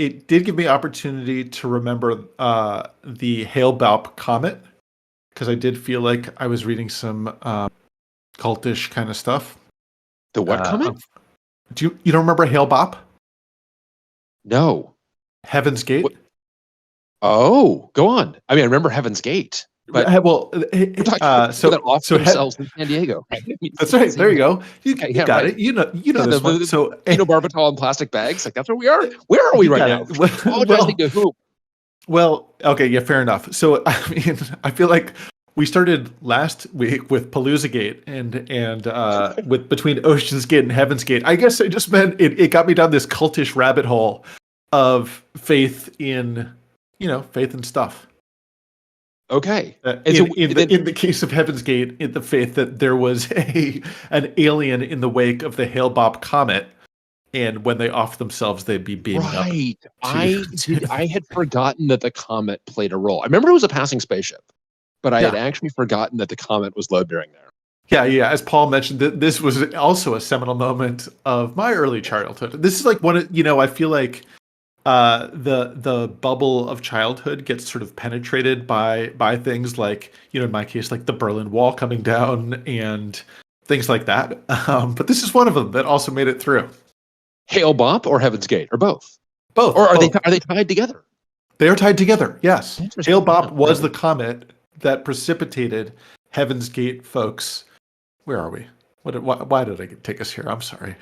it did give me opportunity to remember the Hale-Bopp Comet, because I did feel like I was reading some cultish kind of stuff. The what comment? You don't remember Hale-Bopp? No. Heaven's Gate? What? Oh, go on. I mean, I remember Heaven's Gate. But so themselves in San Diego. That's right. There you go. You got right. it. You know this one. So phenobarbital in plastic bags. Like that's where we are. Where are we right now? Apologizing to who? Well, okay, yeah, fair enough. So I mean, I feel like we started last week with Palooza Gate and with between Ocean's Gate and Heaven's Gate. I guess I just meant it got me down this cultish rabbit hole of faith in stuff. Okay. In the case of Heaven's Gate, in the faith that there was an alien in the wake of the Hale-Bopp Comet, and when they off themselves, they'd be beamed up. Right. I had forgotten that the comet played a role. I remember it was a passing spaceship, but I had actually forgotten that the comet was load bearing there. Yeah. As Paul mentioned, this was also a seminal moment of my early childhood. This is like I feel like the bubble of childhood gets sort of penetrated by things like, in my case, like the Berlin Wall coming down and things like that. But this is one of them that also made it through. Hale-Bopp or Heaven's Gate, or both? Both. Or are they tied together? They are tied together. Yes. Hale-Bopp was the comet that precipitated Heaven's Gate, folks. Where are we? Why did I take us here? I'm sorry.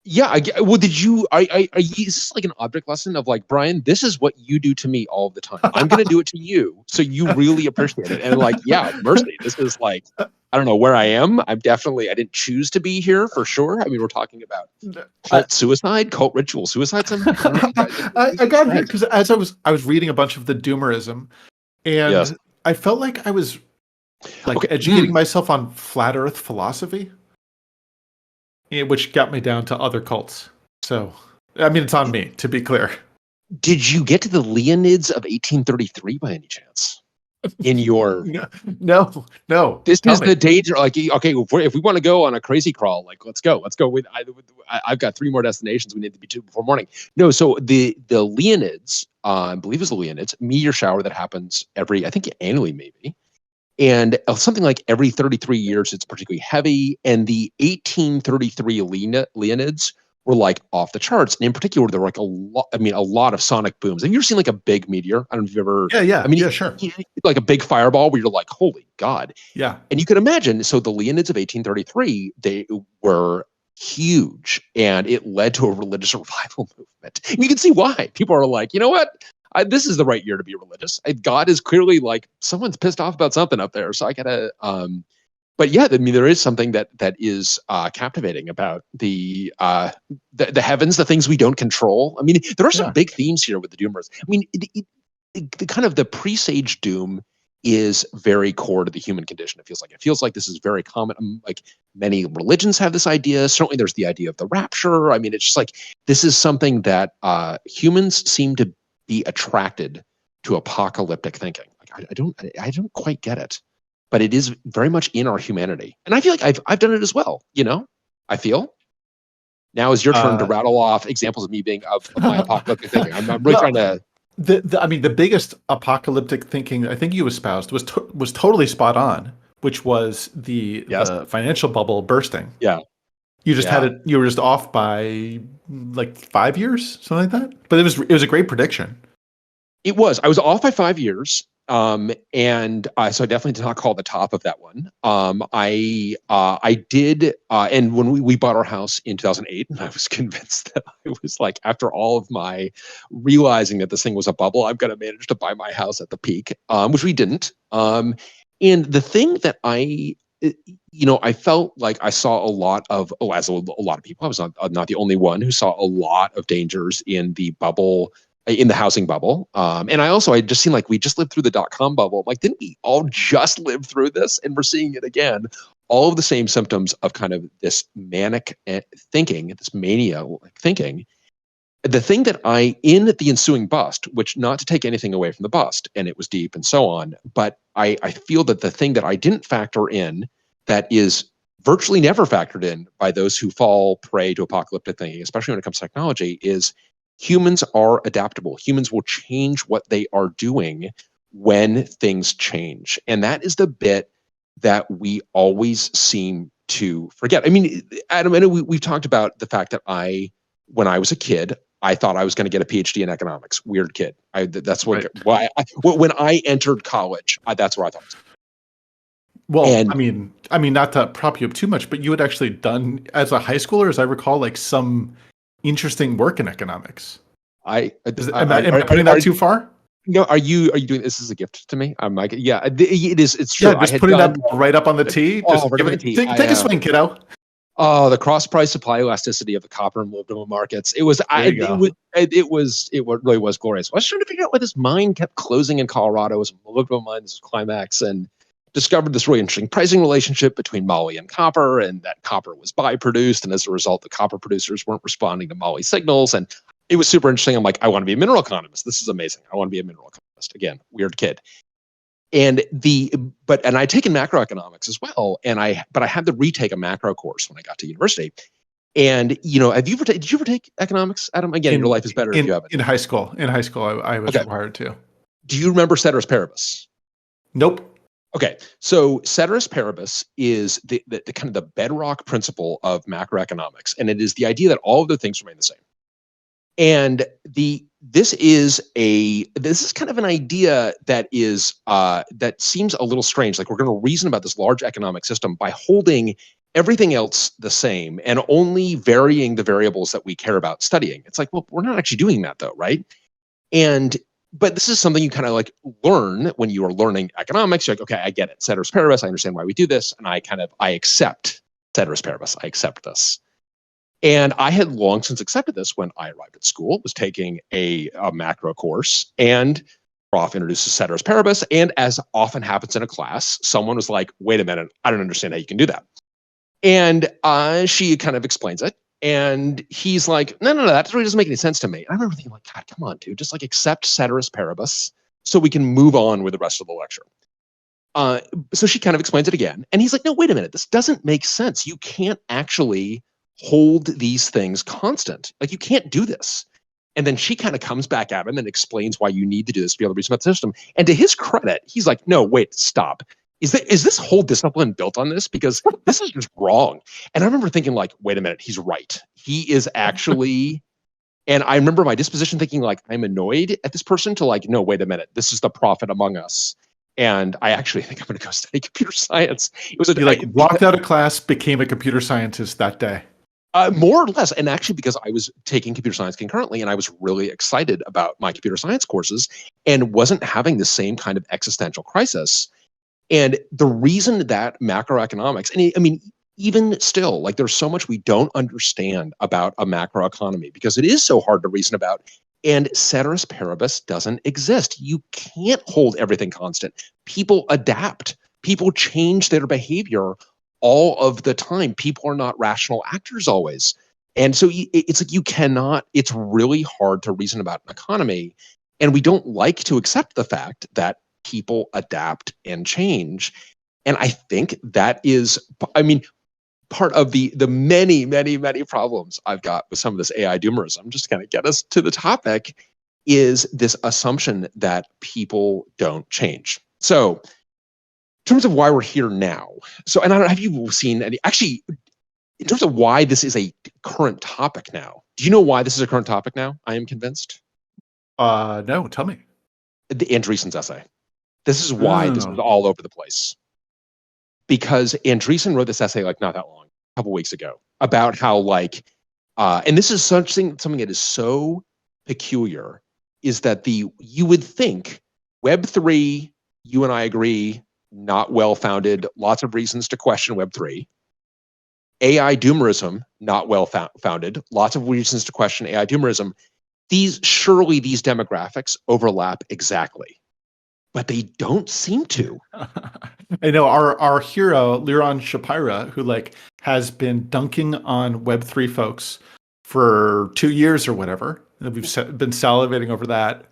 Yeah. Well, did you? Is this like an object lesson of like, Brian? This is what you do to me all the time. I'm going to do it to you, so you really appreciate it. And like, yeah, mercy. This is like, I don't know where I am. I didn't choose to be here for sure. I mean, we're talking about cult suicide, cult ritual suicide. I got here because as I was reading a bunch of the doomerism, and I felt like I was educating myself on flat Earth philosophy, which got me down to other cults. So, I mean, it's on me, to be clear. Did you get to the Leonids of 1833 by any chance? In your no. This is the danger. Like, okay, if we want to go on a crazy crawl, like let's go. I've got 3 more destinations we need to be to before morning. No, so the Leonids, I believe it's the Leonids meteor shower that happens annually maybe. And something like every 33 years, it's particularly heavy. And the 1833 Leonids were like off the charts. And in particular, there were like a lot of sonic booms. Have you ever seen like a big meteor? I don't know if you've ever. Yeah. I mean, sure. Like a big fireball where you're like, holy God. Yeah. And you can imagine. So the Leonids of 1833, they were huge, and it led to a religious revival movement. And you can see why. People are like, you know what? This is the right year to be religious. God is clearly like, someone's pissed off about something up there. So I gotta, but yeah, I mean, there is something that is captivating about the heavens, the things we don't control. I mean, there are some big themes here with the doomers. I mean, the kind of the presage doom is very core to the human condition. It feels like this is very common. Like many religions have this idea. Certainly there's the idea of the rapture. I mean, it's just like, this is something that humans seem to be attracted to apocalyptic thinking. Like I don't quite get it, but it is very much in our humanity. And I feel like I've done it as well. I feel. Now is your turn to rattle off examples of me being of my apocalyptic thinking. I'm really trying to. The biggest apocalyptic thinking I think you espoused was totally spot on, which was the financial bubble bursting. Yeah. You just had it. You were just off by like 5 years, something like that. But it was a great prediction. It was. I was off by 5 years, and so I definitely did not call the top of that one. I did, and when we bought our house in 2008, I was convinced that I was like, after all of my realizing that this thing was a bubble, I'm going to manage to buy my house at the peak, which we didn't. And the thing that I felt like I saw a lot of, as a lot of people, I was not the only one who saw a lot of dangers in the bubble, in the housing bubble. And I just seemed like we just lived through the .com bubble. Like, didn't we all just live through this? And we're seeing it again. All of the same symptoms of kind of this manic thinking, this mania thinking. The thing that in the ensuing bust, which, not to take anything away from the bust, and it was deep and so on, but I feel that the thing that I didn't factor in, that is virtually never factored in by those who fall prey to apocalyptic thinking, especially when it comes to technology, is Humans are adaptable. Humans will change what they are doing when things change. And that is the bit that we always seem to forget. I mean, Adam, I know we've talked about the fact that when I was a kid, I thought I was going to get a PhD in economics. Weird kid. That's what, Right. when I entered college, that's where I thought I was. Well, And I mean, not to prop you up too much, but you had actually done as a high schooler, as I recall, like some interesting work in economics. Am I putting that too far? No, are you doing this as a gift to me? I'm like, yeah, it is. It's true. Yeah, just putting that right up on the tee. Just right on the tee. Take a swing, kiddo. Oh, the cross price supply elasticity of the copper and molybdenum markets. It really was glorious. I was trying to figure out why this mine kept closing in Colorado. It was a molybdenum mine. This was Climax, and discovered this really interesting pricing relationship between moly and copper, and that copper was by-produced, and as a result, the copper producers weren't responding to moly signals, and it was super interesting. I'm like, I want to be a mineral economist. This is amazing. I want to be a mineral economist. Again, weird kid. And I'd taken macroeconomics as well, but I had to retake a macro course when I got to university. And did you ever take economics, Adam? Again, your life is better if you haven't. In high school, I was required to. Do you remember ceteris paribus? Nope. Okay, so ceteris paribus is the kind of the bedrock principle of macroeconomics, and it is the idea that all of the things remain the same. And this is kind of an idea that is that seems a little strange. Like, we're going to reason about this large economic system by holding everything else the same and only varying the variables that we care about studying. It's like, well, we're not actually doing that though, right? But this is something you kind of like learn when you are learning economics. You're like, okay, I get it. Ceteris paribus. I understand why we do this, and I accept ceteris paribus. I accept this. And I had long since accepted this when I arrived at school, was taking a macro course, and prof introduces ceteris paribus. And as often happens in a class, someone was like, wait a minute, I don't understand how you can do that. And she kind of explains it. And he's like, no, that really doesn't make any sense to me. And I remember thinking, like, God, come on, dude, just like accept ceteris paribus so we can move on with the rest of the lecture. So she kind of explains it again. And he's like, no, wait a minute, this doesn't make sense. You can't actually hold these things constant. Like, you can't do this. And then she kind of comes back at him and explains why you need to do this to be able to reason about the system. And to his credit, he's like, no, wait, stop. Is this whole discipline built on this? Because this is just wrong. And I remember thinking, like, wait a minute, he's right. He is actually, and I remember my disposition thinking, like, I'm annoyed at this person, to like, no, wait a minute, this is the prophet among us. And I actually think I'm going to go study computer science. It was walked out of class, became a computer scientist that day. More or less. And actually, because I was taking computer science concurrently, and I was really excited about my computer science courses and wasn't having the same kind of existential crisis. And the reason that macroeconomics, and I mean, even still, like, there's so much we don't understand about a macroeconomy because it is so hard to reason about. And ceteris paribus doesn't exist. You can't hold everything constant. People adapt. People change their behavior all of the time. People are not rational actors always. And so it's like, you cannot, it's really hard to reason about an economy. And we don't like to accept the fact that people adapt and change. And I think that is, I mean, part of the many, many, many problems I've got with some of this AI doomerism, just to kind of get us to the topic, is this assumption that people don't change. So in terms of why we're here now, so, and I don't know, have you seen any, actually, in terms of why this is a current topic now, do you know why this is a current topic now? I am convinced. No, tell me. Andreessen's essay. This is why this was all over the place. Because Andreessen wrote this essay, like, not that long, a couple weeks ago, about how, like, and this is something that is so peculiar, is that you would think Web3, you and I agree, not well-founded, lots of reasons to question Web3. AI doomerism, not well-founded, lots of reasons to question AI doomerism. Surely these demographics overlap exactly. But they don't seem to. I know our hero, Liran Shapira, who like has been dunking on Web3 folks for 2 years or whatever, and we've been salivating over that,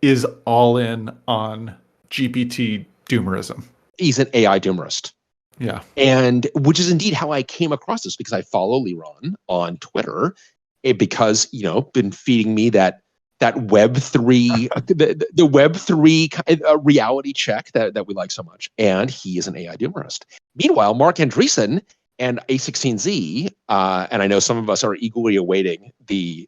is all in on GPT doomerism. He's an AI doomerist. Yeah. And which is indeed how I came across this, because I follow Liran on Twitter. because been feeding me that Web3 the Web3 reality check that we like so much, and he is an AI doomist. Meanwhile, Mark Andreessen and A16Z, and I know some of us are eagerly awaiting the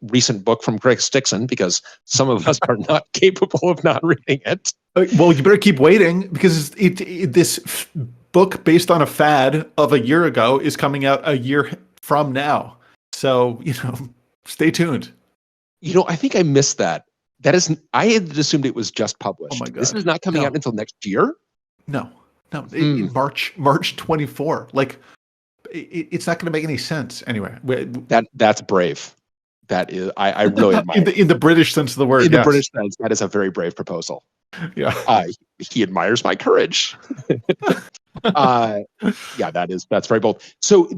recent book from Greg Stixon, because some of us are not capable of not reading it. Well, you better keep waiting, because this book based on a fad of a year ago is coming out a year from now. So, stay tuned. I think I missed that. I had assumed it was just published. Oh my God. This is not coming out until next year? No. March 24. Like, it's not going to make any sense anyway. That's brave. That is, I really admire. in the British sense of the word. In the British sense, that is a very brave proposal. Yeah. He admires my courage. That's very bold. So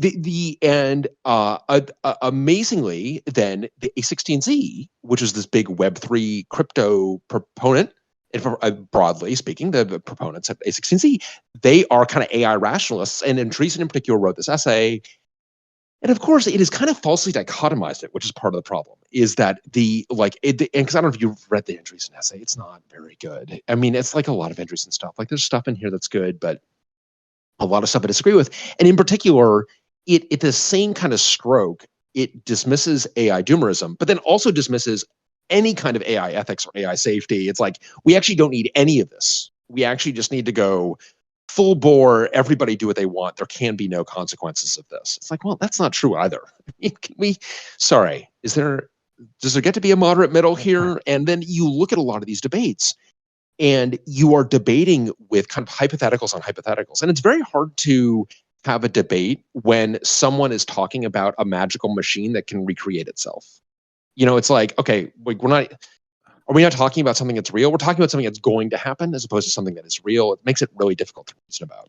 amazingly, then the A16Z, which is this big Web3 crypto proponent, and broadly speaking, the proponents of A16Z, they are kind of AI rationalists, and Andreessen in particular wrote this essay. And of course, it is kind of falsely dichotomized it, which is part of the problem, is that because I don't know if you've read the Andreessen essay, it's not very good. I mean, it's like a lot of Andreessen stuff. Like, there's stuff in here that's good, but a lot of stuff I disagree with. And in particular, it the same kind of stroke, it dismisses AI doomerism, but then also dismisses any kind of AI ethics or AI safety. It's like, we actually don't need any of this. We actually just need to go full bore, everybody do what they want. There can be no consequences of this. It's like, well, that's not true either. Does there get to be a moderate middle here? And then you look at a lot of these debates, and you are debating with kind of hypotheticals on hypotheticals. And it's very hard to have a debate when someone is talking about a magical machine that can recreate itself. It's like, okay, are we not talking about something that's real? We're talking about something that's going to happen as opposed to something that is real. It makes it really difficult to reason about.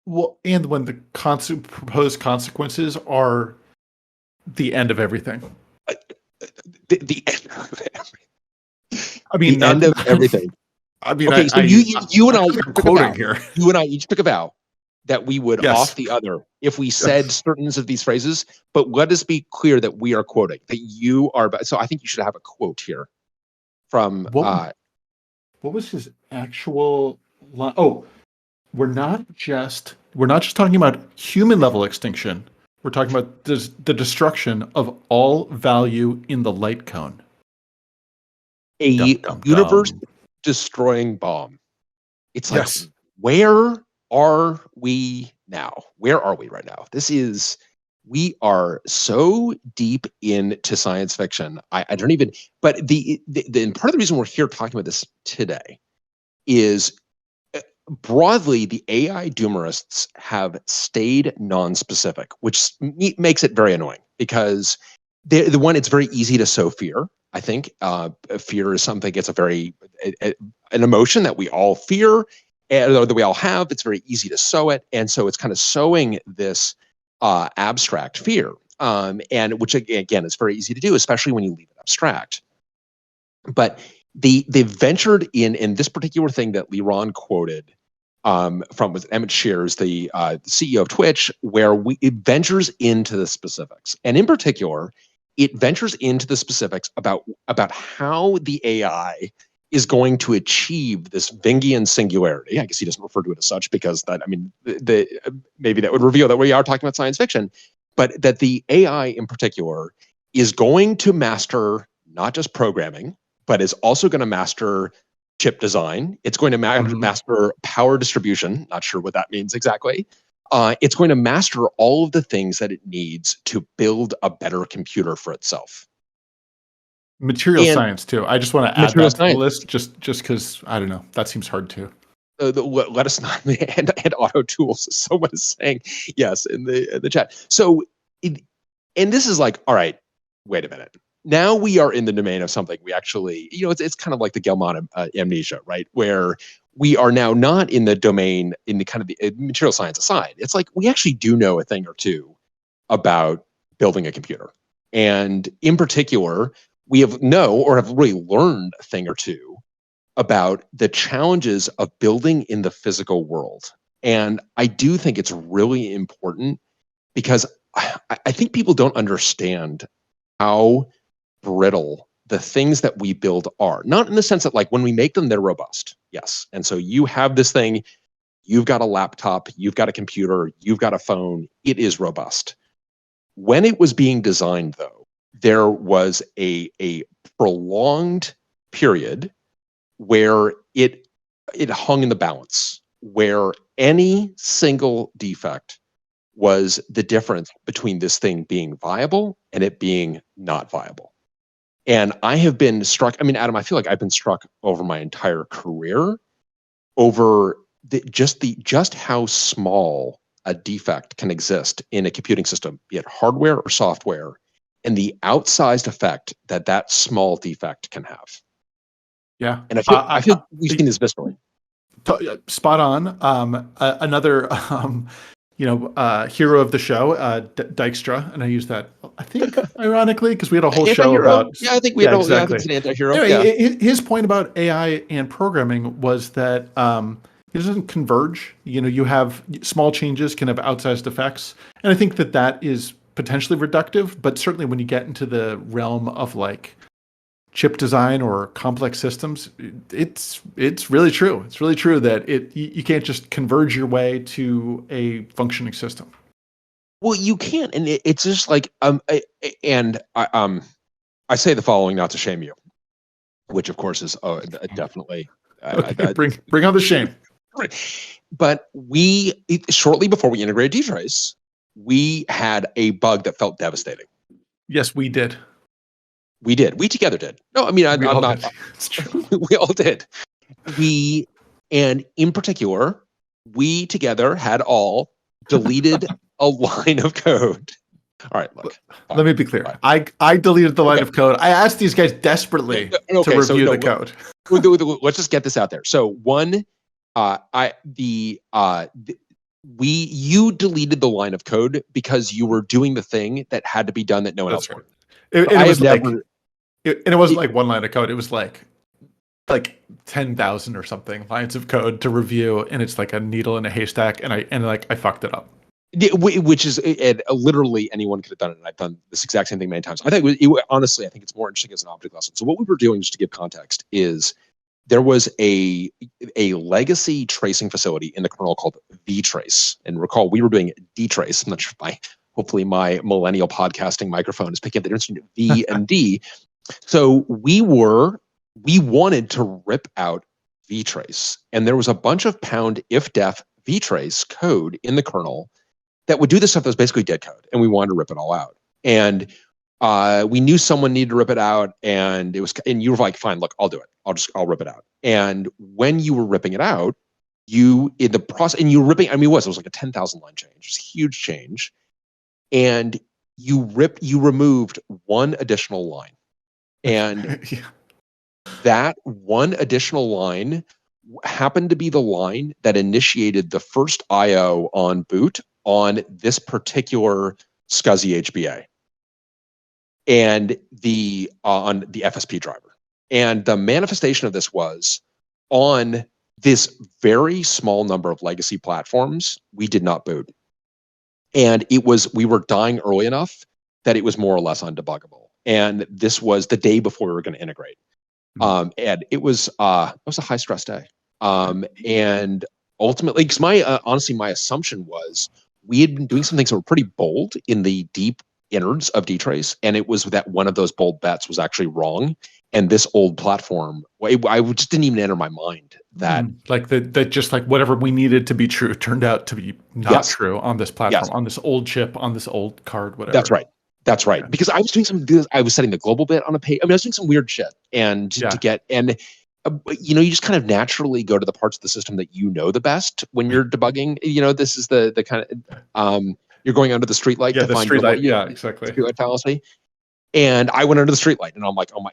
Well, and when the proposed consequences are the end of everything. The end of everything. I mean, the end of everything. I mean, okay, so you and I quoting here. You and I each took a vow that we would off the other if we said certain of these phrases. But let us be clear that we are quoting, that you are. So I think you should have a quote here from. What was his actual line? Oh, we're not just talking about human level extinction. We're talking about the destruction of all value in the Lightcone. A universe destroying bomb. It's like, where are we now? Where are we right now? We are so deep into science fiction. I don't even, but the part of the reason we're here talking about this today is broadly, the AI doomerists have stayed non-specific, which makes it very annoying, because it's very easy to sow fear. I think fear is something, it's an emotion that we all fear, or that we all have. It's very easy to sow it. And so it's kind of sowing this abstract fear, and which again is very easy to do, especially when you leave it abstract. But they ventured in this particular thing that Liron quoted from was Emmett Shears, the CEO of Twitch, where it ventures into the specifics, and in particular, it ventures into the specifics about how the AI is going to achieve this Vingian singularity. I guess he doesn't refer to it as such, because maybe that would reveal that we are talking about science fiction, but that the AI in particular is going to master not just programming, but is also going to master chip design. It's going to master power distribution. Not sure what that means exactly. It's going to master all of the things that it needs to build a better computer for itself. Material science too. I just want to add that to the list, just because I don't know. That seems hard too. Let us not and auto tools. Someone is saying yes in the chat. So, and this is like, all right, wait a minute. Now we are in the domain of something we actually, it's kind of like the Gelman amnesia, right? Where we are now not in the domain in the kind of the material science aside. It's like we actually do know a thing or two about building a computer, and in particular, we have really learned a thing or two about the challenges of building in the physical world. And I do think it's really important, because I think people don't understand how brittle the things that we build are. Not in the sense that like when we make them, they're robust. Yes. And so you have this thing, you've got a laptop, you've got a computer, you've got a phone, it is robust. When it was being designed, though, there was a prolonged period where it hung in the balance, where any single defect was the difference between this thing being viable and it being not viable. And I have been struck, I mean, Adam, I feel like I've been struck over my entire career over just how small a defect can exist in a computing system, be it hardware or software, and the outsized effect that small defect can have. Yeah. And I feel we've seen this viscerally. Spot on. Another, hero of the show, Dijkstra, and I use that, I think, ironically, because we had a whole show about. Yeah, I think we had exactly. I think it's an anti-hero. Anyway, his point about AI and programming was that it doesn't converge. You have small changes can have outsized effects, and I think that is potentially reductive. But certainly, when you get into the realm of like chip design or complex systems, it's really true. It's really true that you can't just converge your way to a functioning system. Well, you can't, and it's just like I say the following not to shame you, which of course is definitely okay, bring on the shame. But shortly before we integrated dtrace, we had a bug that felt devastating. Yes, we did. We together did. No, I mean, I'm not. It's true. We all did. And in particular, we together had all deleted a line of code. All right, look. Let me be clear. Right. I deleted the line of code. I asked these guys desperately to review the code. Let's just get this out there. So one, you deleted the line of code because you were doing the thing that had to be done that no one else would. It wasn't like one line of code. It was like 10,000 or something lines of code to review, and it's like a needle in a haystack. And I fucked it up. Which is literally anyone could have done it. And I've done this exact same thing many times. Honestly, I think it's more interesting as an object lesson. So what we were doing, just to give context, is there was a legacy tracing facility in the kernel called vtrace. And recall, we were doing dtrace. I'm not sure if hopefully my millennial podcasting microphone is picking up the difference between V and D. So we wanted to rip out vtrace. And there was a bunch of pound if-def vtrace code in the kernel that would do this stuff that was basically dead code. And we wanted to rip it all out. And we knew someone needed to rip it out. And you were like, fine, look, I'll do it. I'll rip it out. And when you were ripping it out, you were ripping, it was like a 10,000 line change. It was a huge change. And you removed one additional line. And that one additional line happened to be the line that initiated the first IO on boot on this particular SCSI HBA and on the FSP driver. And the manifestation of this was on this very small number of legacy platforms, we did not boot. And we were dying early enough that it was more or less undebuggable. And this was the day before we were going to integrate. And it was a high stress day. And ultimately, because my assumption was we had been doing some things that were pretty bold in the deep innards of dtrace, and it was that one of those bold bets was actually wrong. And this old platform, I just didn't even enter my mind that that just like whatever we needed to be true turned out to be not true on this platform, on this old chip, on this old card, whatever. That's right. Yeah. Because I was setting the global bit on a page. I was doing some weird shit, and you just kind of naturally go to the parts of the system that you know the best when you're debugging. This is the kind of you're going under the streetlight to find the streetlight. Yeah, exactly. Streetlight fallacy. And I went under the streetlight, and I'm like, oh my,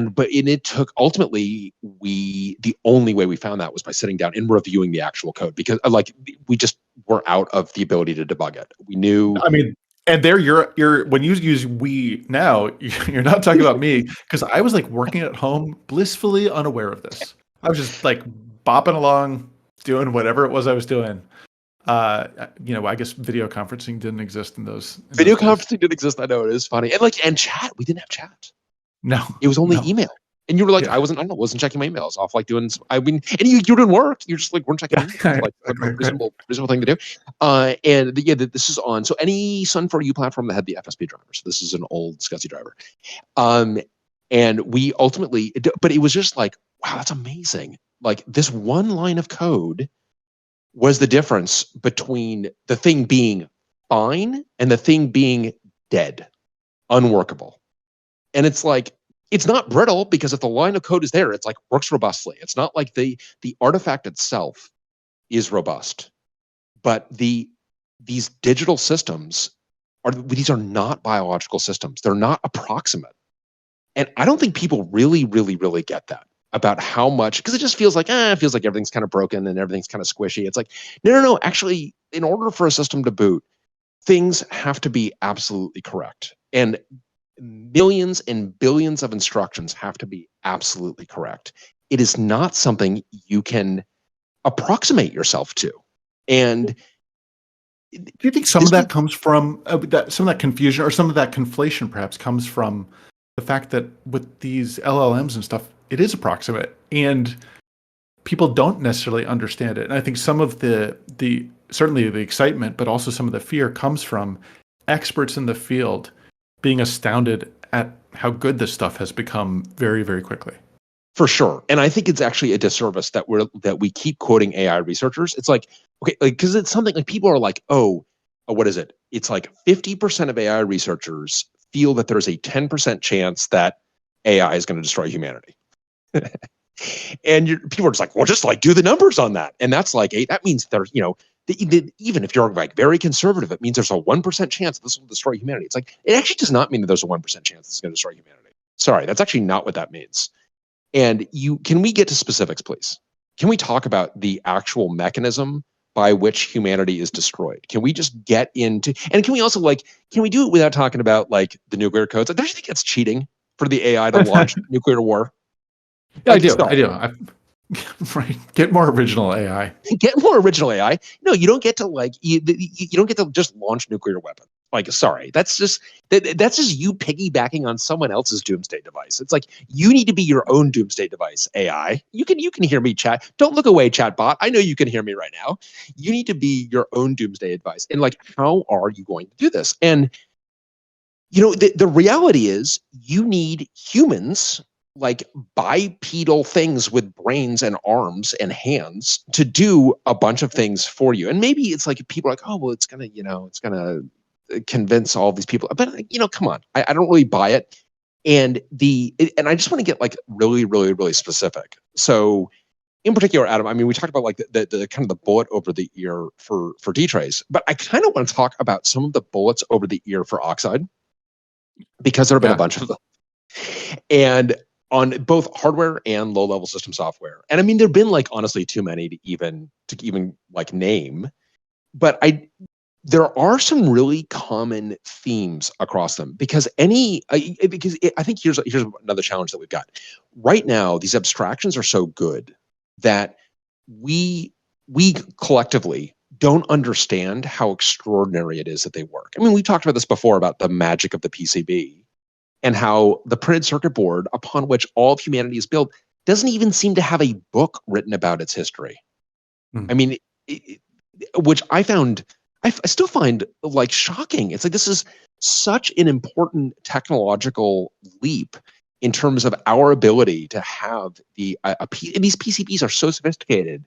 but it took ultimately the only way we found that was by sitting down and reviewing the actual code, because we just were out of the ability to debug it. We knew. I mean, and there you're when you use we now, you're not talking about me, because I was like working at home, blissfully unaware of this. I was just like bopping along, doing whatever it was I was doing. I guess video conferencing didn't exist in those Video days. conferencing didn't exist. I know, it is funny. And chat, we didn't have chat. No, It was only no. email. And you were like, Yeah. I wasn't checking my emails. Off like doing, and you're doing work. You're just like, weren't checking Yeah, emails. Like, right. reasonable thing to do. This is on. So any Sun 4U platform that had the FSP driver. So this is an old SCSI driver. And we ultimately, but it was just like, wow, that's amazing. Like this one line of code was the difference between the thing being fine and the thing being dead, unworkable. And it's like, it's not brittle because if the line of code is there, it's like works robustly. It's not like the artifact itself is robust, but these digital systems these are not biological systems. They're not approximate. And I don't think people really, really, really get that about how much, because it just feels like, it feels like everything's kind of broken and everything's kind of squishy. It's like, no. Actually, in order for a system to boot, things have to be absolutely correct. And millions and billions of instructions have to be absolutely correct. It is not something you can approximate yourself to. And do you think some of that comes from some of that confusion or some of that conflation perhaps comes from the fact that with these LLMs and stuff, it is approximate and people don't necessarily understand it. And I think some of the certainly the excitement, but also some of the fear comes from experts in the field being astounded at how good this stuff has become very, very quickly. For sure. And I think it's actually a disservice that we keep quoting AI researchers. It's like, okay, because it's something like people are like, what is it? It's like 50% of AI researchers feel that there's a 10% chance that AI is going to destroy humanity. And people are just like, well, just like do the numbers on that. And that's like, that means there's, even if you're like very conservative, it means there's a 1% chance this will destroy humanity. It's like, it actually does not mean that there's a 1% chance this is going to destroy humanity. Sorry, that's actually not what that means. And can we get to specifics, please? Can we talk about the actual mechanism by which humanity is destroyed? Can we just get into, and can we also can we do it without talking about like the nuclear codes? Don't you think that's cheating for the AI to launch nuclear war? Yeah, I do. Right. Get more original AI. Get more original AI. No, you don't get to you don't get to just launch nuclear weapons. Like, sorry, that's just you piggybacking on someone else's doomsday device. It's like you need to be your own doomsday device, AI. You can hear me, chat. Don't look away, chatbot. I know you can hear me right now. You need to be your own doomsday device. And how are you going to do this? And the reality is you need humans, like bipedal things with brains and arms and hands, to do a bunch of things for you. And maybe it's like people are like, oh, well, it's gonna convince all these people. But come on, I don't really buy it. And I just want to get really, really, really specific. So in particular, Adam, I mean, we talked about the kind of the bullet over the ear for D-Trace, but I kind of want to talk about some of the bullets over the ear for Oxide, because there have been a bunch of them. And on both hardware and low-level system software. And I mean, there've been honestly too many to even name, but there are some really common themes across them, because I think here's another challenge that we've got right now. These abstractions are so good that we collectively don't understand how extraordinary it is that they work. I mean, we talked about this before about the magic of the PCB, and how the printed circuit board upon which all of humanity is built doesn't even seem to have a book written about its history. I mean, which I still find shocking. It's like, this is such an important technological leap in terms of our ability to have these PCBs are so sophisticated,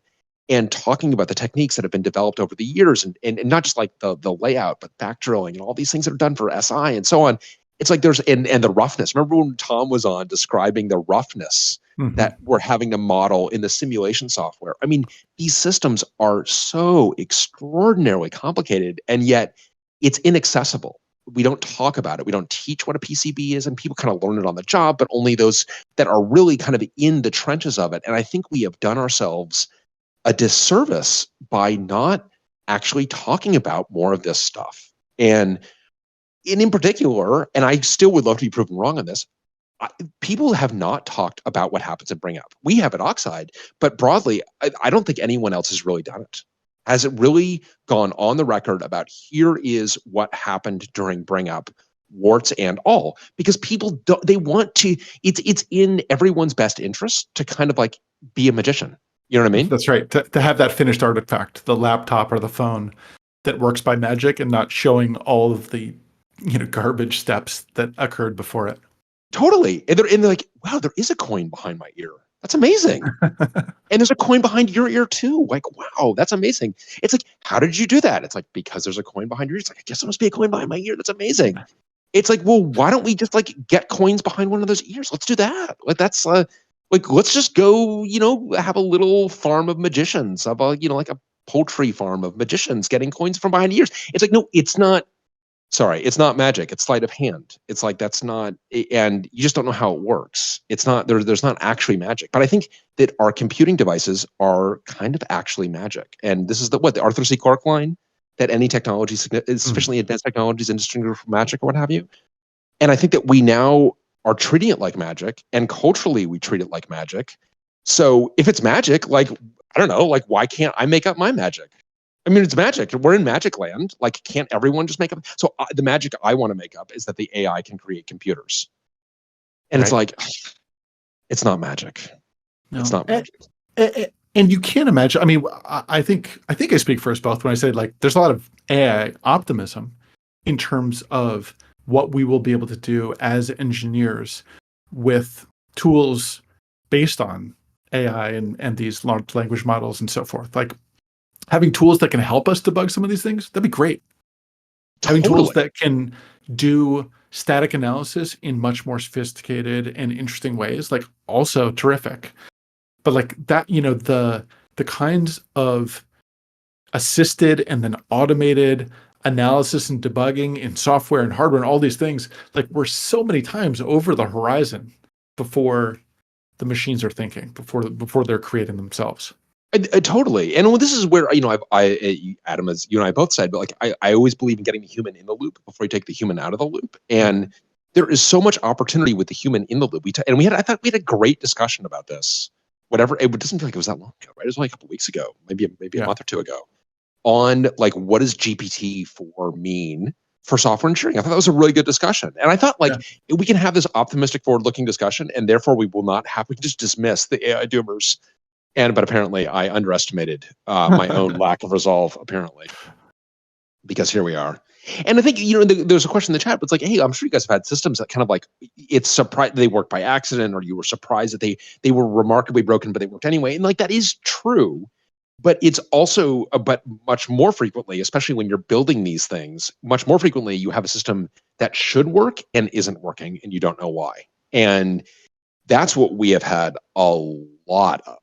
and talking about the techniques that have been developed over the years, and not just the layout, but back drilling and all these things that are done for SI and so on. It's like there's and the roughness. Remember when Tom was on describing the roughness that we're having to model in the simulation software? I mean, these systems are so extraordinarily complicated, and yet it's inaccessible. We don't talk about it. We don't teach what a PCB is, and people kind of learn it on the job, but only those that are really kind of in the trenches of it. And I think we have done ourselves a disservice by not actually talking about more of this stuff. And in particular, and I still would love to be proven wrong on this, people have not talked about what happens at bring up. We have at Oxide, but broadly, I don't think anyone else has really done it. Has it really gone on the record about here is what happened during Bring Up, warts and all? Because people don't, they want to, it's in everyone's best interest to kind of like be a magician. You know what I mean? That's right. To have that finished artifact, the laptop or the phone that works by magic and not showing all of the garbage steps that occurred before it. Totally. And they're like, wow, there is a coin behind my ear. That's amazing. And there's a coin behind your ear too. Like, wow, that's amazing. It's like, how did you do that? It's like, because there's a coin behind your ear. It's like, I guess there must be a coin behind my ear. That's amazing. It's like, well, why don't we just like get coins behind one of those ears? Let's do that. Like, that's like, let's just go, have a little farm of magicians, of a, like a poultry farm of magicians getting coins from behind ears. It's like, no, it's not. Sorry, it's not magic. It's sleight of hand. It's like, that's not, and you just don't know how it works. It's not, there's not actually magic. But I think that our computing devices are kind of actually magic. And this is the Arthur C. Clarke line, that any technology is sufficiently advanced technology is indistinguishable from magic or what have you. And I think that we now are treating it like magic, and culturally we treat it like magic. So if it's magic, like, I don't know, like, why can't I make up my magic? I mean, it's magic. We're in magic land. Like, can't everyone just make up? So the magic I want to make up is that the AI can create computers. And It's like, it's not magic. No. It's not magic. And you can't imagine. I mean, I think I speak for us both when I say, like, there's a lot of AI optimism in terms of what we will be able to do as engineers with tools based on AI and these large language models and so forth. Like, having tools that can help us debug some of these things, that'd be great. Having tools that can do static analysis in much more sophisticated and interesting ways, like, also terrific. But like that, the kinds of assisted and then automated analysis and debugging in software and hardware and all these things, like, we're so many times over the horizon before the machines are thinking, before they're creating themselves. Totally. And this is where, Adam, as you and I both said, but like, I always believe in getting the human in the loop before you take the human out of the loop. And there is so much opportunity with the human in the loop. I thought we had a great discussion about this. Whatever, it doesn't feel like it was that long ago, right? It was only a couple of weeks ago, maybe a month or two ago, on like, what does GPT-4 mean for software engineering? I thought that was a really good discussion. And I thought, like, we can have this optimistic, forward-looking discussion, and therefore we can just dismiss the AI doomers. But apparently I underestimated my own lack of resolve, apparently, because here we are. And I think, there's a question in the chat, but it's like, hey, I'm sure you guys have had systems that kind of like, it's surprised they worked by accident, or you were surprised that they were remarkably broken, but they worked anyway. And like, that is true, but it's also, but much more frequently, especially when you're building these things, much more frequently, you have a system that should work and isn't working, and you don't know why. And that's what we have had a lot of.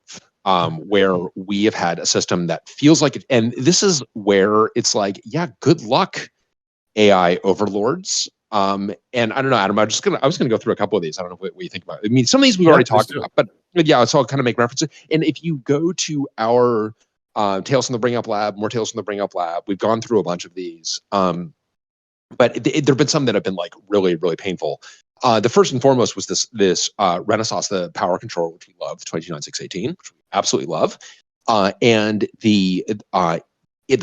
Where we have had a system that feels like it, and this is where it's like, yeah, good luck, AI overlords. And I don't know, Adam, I was gonna go through a couple of these. I don't know what you think about it. I mean, some of these we've already talked about, but yeah, so I'll kind of make references. And if you go to our Tales from the Bring Up Lab, more Tales from the Bring Up Lab, we've gone through a bunch of these. But there have been some that have been like really, really painful. The first and foremost was this Renaissance, the power controller, which we love, 229.618, which we absolutely love, and the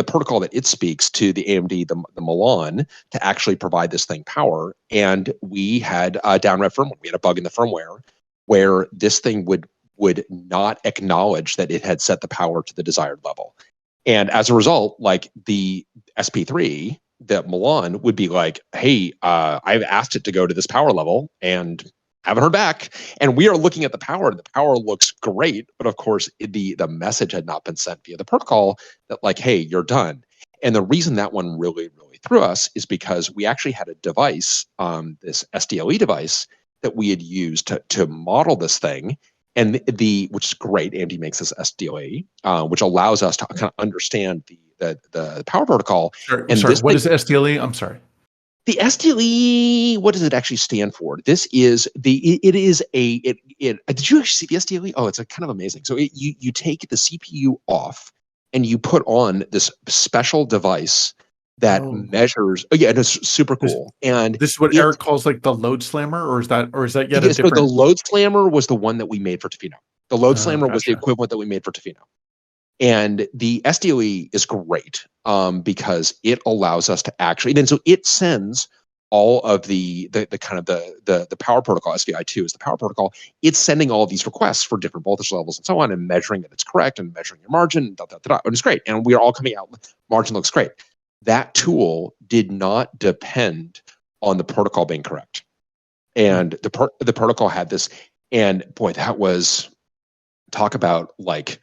protocol that it speaks to, the AMD, the Milan, to actually provide this thing power. And we had downrev firmware. We had a bug in the firmware where this thing would not acknowledge that it had set the power to the desired level. And as a result, like the SP3, the Milan would be like, hey, I've asked it to go to this power level and haven't heard back. And we are looking at the power, and the power looks great. But of course, the message had not been sent via the protocol that like, hey, you're done. And the reason that one really, really threw us is because we actually had a device, this SDLE device, that we had used to model this thing. And which is great, AMD makes this SDLE, which allows us to kind of understand the power protocol. Sure. And sorry, what is SDLE? I'm sorry. The SDLE, what does it actually stand for? This is did you actually see the SDLE? Oh, it's kind of amazing. So you take the CPU off and you put on this special device that measures. Oh yeah, and it's super cool. And this is what Eric calls like the load slammer, or is that yet a different? So the load slammer was the one that we made for Tofino. The load slammer was the equivalent that we made for Tofino. And the SDOE is great because it allows us to actually, and so it sends all of the kind of the power protocol. SVI2 is the power protocol. It's sending all of these requests for different voltage levels and so on, and measuring that it's correct and measuring your margin, and it's great. And we are all coming out, margin looks great. That tool did not depend on the protocol being correct. And the protocol had this, and boy, that was, talk about like,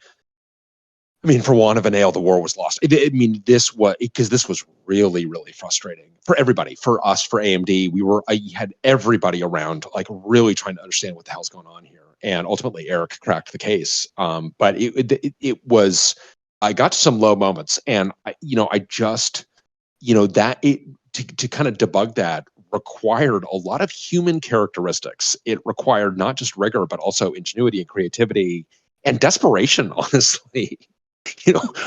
I mean, for want of a nail, the war was lost. I mean, this was really, really frustrating for everybody, for us, for AMD. I had everybody around, like, really trying to understand what the hell's going on here. And ultimately, Eric cracked the case. But it was, I got to some low moments, and I just, to kind of debug that required a lot of human characteristics. It required not just rigor, but also ingenuity and creativity and desperation, honestly.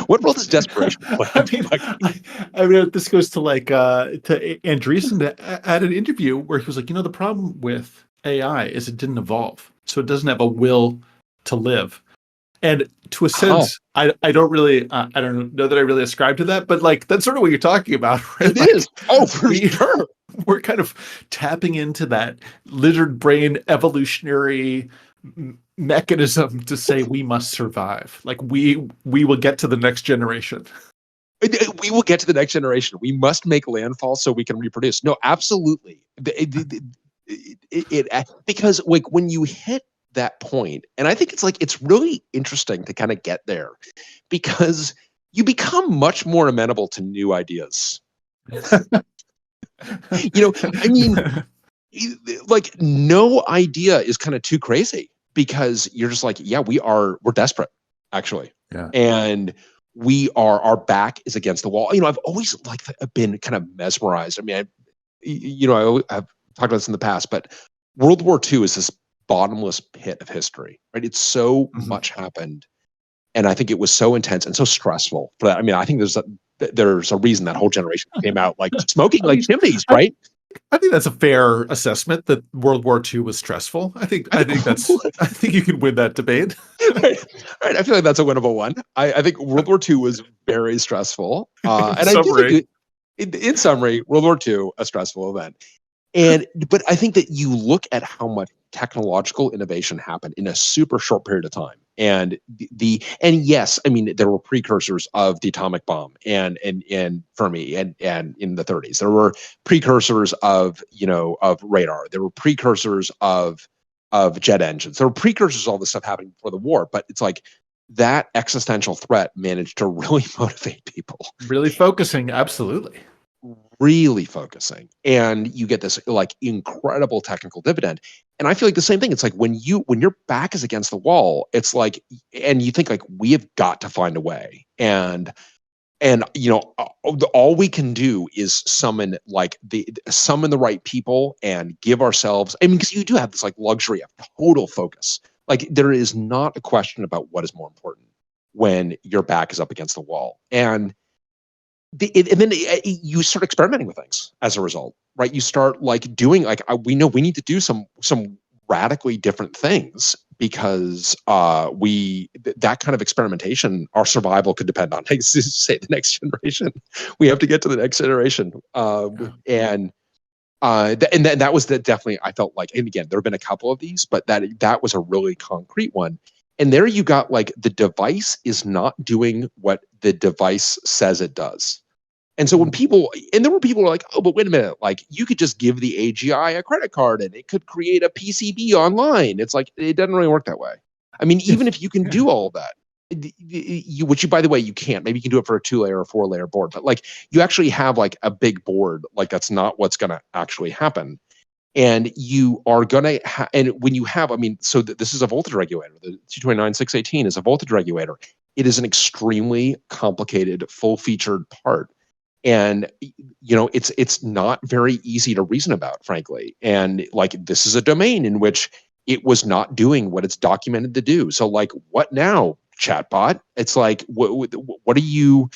What role does desperation play? I mean, this goes to to Andreessen at an interview where he was like, the problem with AI is it didn't evolve, so it doesn't have a will to live. And to a sense, I don't really, I don't know that I really ascribe to that, but like that's sort of what you're talking about, right? It is. Oh, for sure. We're kind of tapping into that lizard brain evolutionary mechanism to say we must survive. Like we will get to the next generation. We will get to the next generation. We must make landfall so we can reproduce. No, absolutely. Because like when you hit that point, and I think it's really interesting to kind of get there, because you become much more amenable to new ideas. I mean, like no idea is kind of too crazy, because you're just like, yeah, we're desperate, actually. Yeah. And our back is against the wall. I've always been kind of mesmerized. I mean, I've talked about this in the past, but World War II is this bottomless pit of history, right? It's so much happened. And I think it was so intense and so stressful for that. I mean, I think there's a reason that whole generation came out like smoking like chimneys, right? I think that's a fair assessment that World War II was stressful. I think you can win that debate. Right. I feel like that's a winnable one. I think World War II was very stressful. And in summary, World War II, a stressful event. But I think that you look at how much technological innovation happened in a super short period of time. And yes, I mean, there were precursors of the atomic bomb and Fermi and in the 30s. There were precursors of radar. There were precursors of jet engines. There were precursors of all this stuff happening before the war, but it's like that existential threat managed to really motivate people. Really focusing, absolutely. Really focusing, and you get this like incredible technical dividend. And I feel like the same thing. It's like when your back is against the wall, it's like, and you think like, we have got to find a way. And all we can do is summon the right people and give ourselves. I mean, because you do have this like luxury of total focus. Like there is not a question about what is more important when your back is up against the wall. And then you start experimenting with things as a result, right? You start like doing we know we need to do some radically different things, because that kind of experimentation, our survival could depend on. Like, say the next generation, we have to get to the next generation, and that was definitely, I felt like, and again, there have been a couple of these, but that was a really concrete one. And there you got like the device is not doing what the device says it does. And so there were people who were like, oh, but wait a minute, like you could just give the AGI a credit card and it could create a PCB online. It's like, it doesn't really work that way. I mean, even if you can do all of that, which by the way, you can't, maybe you can do it for a 2-layer or 4-layer board, but like you actually have like a big board, like that's not what's going to actually happen. And you are going to and when you have, I mean, so this is a voltage regulator. The 229618 is a voltage regulator. It is an extremely complicated, full-featured part. And, it's not very easy to reason about, frankly. And like, this is a domain in which it was not doing what it's documented to do. So like, what now, chatbot? It's like, what are you,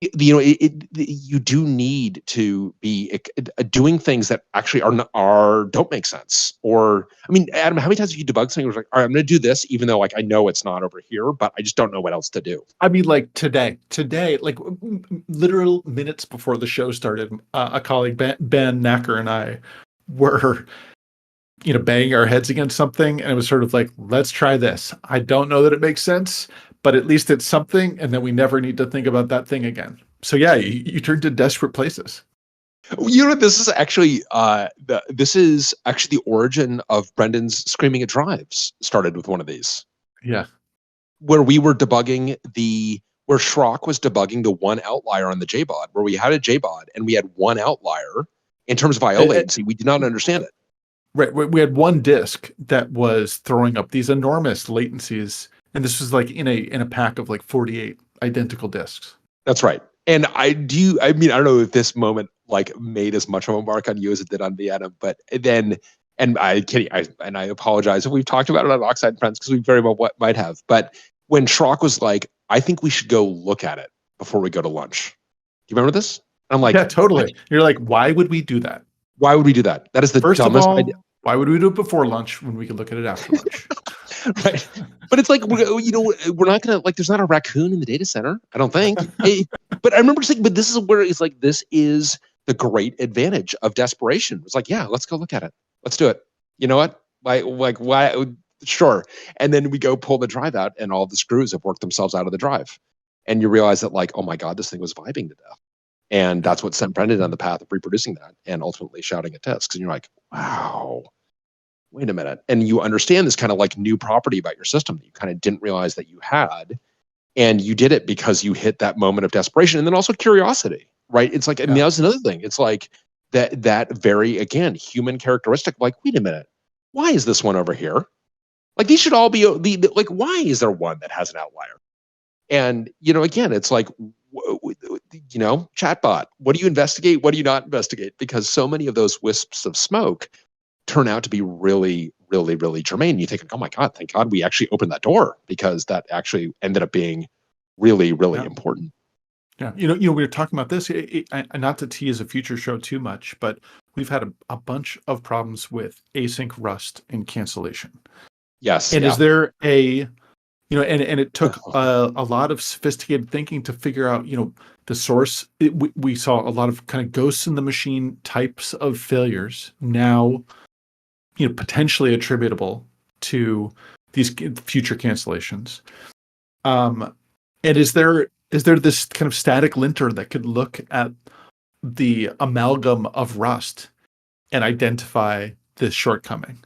you do need to be doing things that actually don't make sense. Or, I mean, Adam, how many times have you debugged something where it's like, all right, I'm going to do this, even though like I know it's not over here, but I just don't know what else to do. I mean, like today, like literal minutes before the show started, a colleague, Ben Nacker, and I were, banging our heads against something. And it was sort of like, let's try this. I don't know that it makes sense, but at least it's something. And then we never need to think about that thing again. So yeah, you turn to desperate places. This is actually the origin of Brendan's Screaming at Drives started with one of these. Yeah. Where we were debugging where Schrock was debugging the one outlier on the JBOD, where we had a JBOD and we had one outlier in terms of IO latency. We did not understand it. Right. We had one disk that was throwing up these enormous latencies. And this was like in a pack of like 48 identical disks. That's right. And I don't know if this moment like made as much of a mark on you as it did on me, Adam, but then, and I apologize if we've talked about it on Oxide Friends, because we very well might have, but when Schrock was like, I think we should go look at it before we go to lunch. Do you remember this? And I'm like, yeah, totally. What? You're like, why would we do that? Why would we do that? That is the dumbest idea. Why would we do it before lunch when we could look at it after lunch? Right. But it's like, we're not going to, like, there's not a raccoon in the data center, I don't think. But I remember saying, but this is where it's like, this is the great advantage of desperation. It's like, yeah, let's go look at it. Let's do it. You know what? Why? Sure. And then we go pull the drive out and all the screws have worked themselves out of the drive. And you realize that like, oh my God, this thing was vibing to death. And that's what sent Brendan on the path of reproducing that and ultimately shouting at disks. And you're like, wow, wait a minute. And you understand this kind of like new property about your system that you kind of didn't realize that you had. And you did it because you hit that moment of desperation and then also curiosity, right? It's like, I mean, that was another thing. It's like that very, again, human characteristic, like, wait a minute, why is this one over here? Like these should all be, like, why is there one that has an outlier? And, again, it's like, chatbot, what do you investigate? What do you not investigate? Because so many of those wisps of smoke turn out to be really, really, really germane. You think, oh my God, thank God we actually opened that door, because that actually ended up being really, really important. Yeah. We were talking about this, not to tease a future show too much, but we've had a bunch of problems with async rust and cancellation. Yes. And is there and it took a lot of sophisticated thinking to figure out, the source. We saw a lot of kind of ghosts in the machine types of failures now, potentially attributable to these future cancellations. And is there this kind of static linter that could look at the amalgam of rust and identify this shortcoming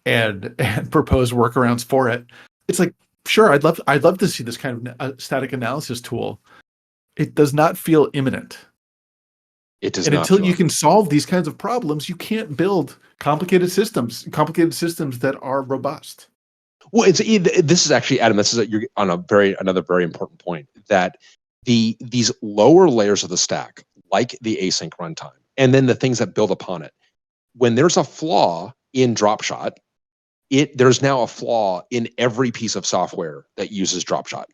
and propose workarounds for it? It's like, sure, I'd love to see this kind of static analysis tool. It does not feel imminent. It does and not. Until you can solve these kinds of problems, you can't build complicated systems that are robust. Well, this is actually, Adam, you're on another very important point, that these lower layers of the stack, like the async runtime, and then the things that build upon it, when there's a flaw in Dropshot, there's now a flaw in every piece of software that uses Dropshot.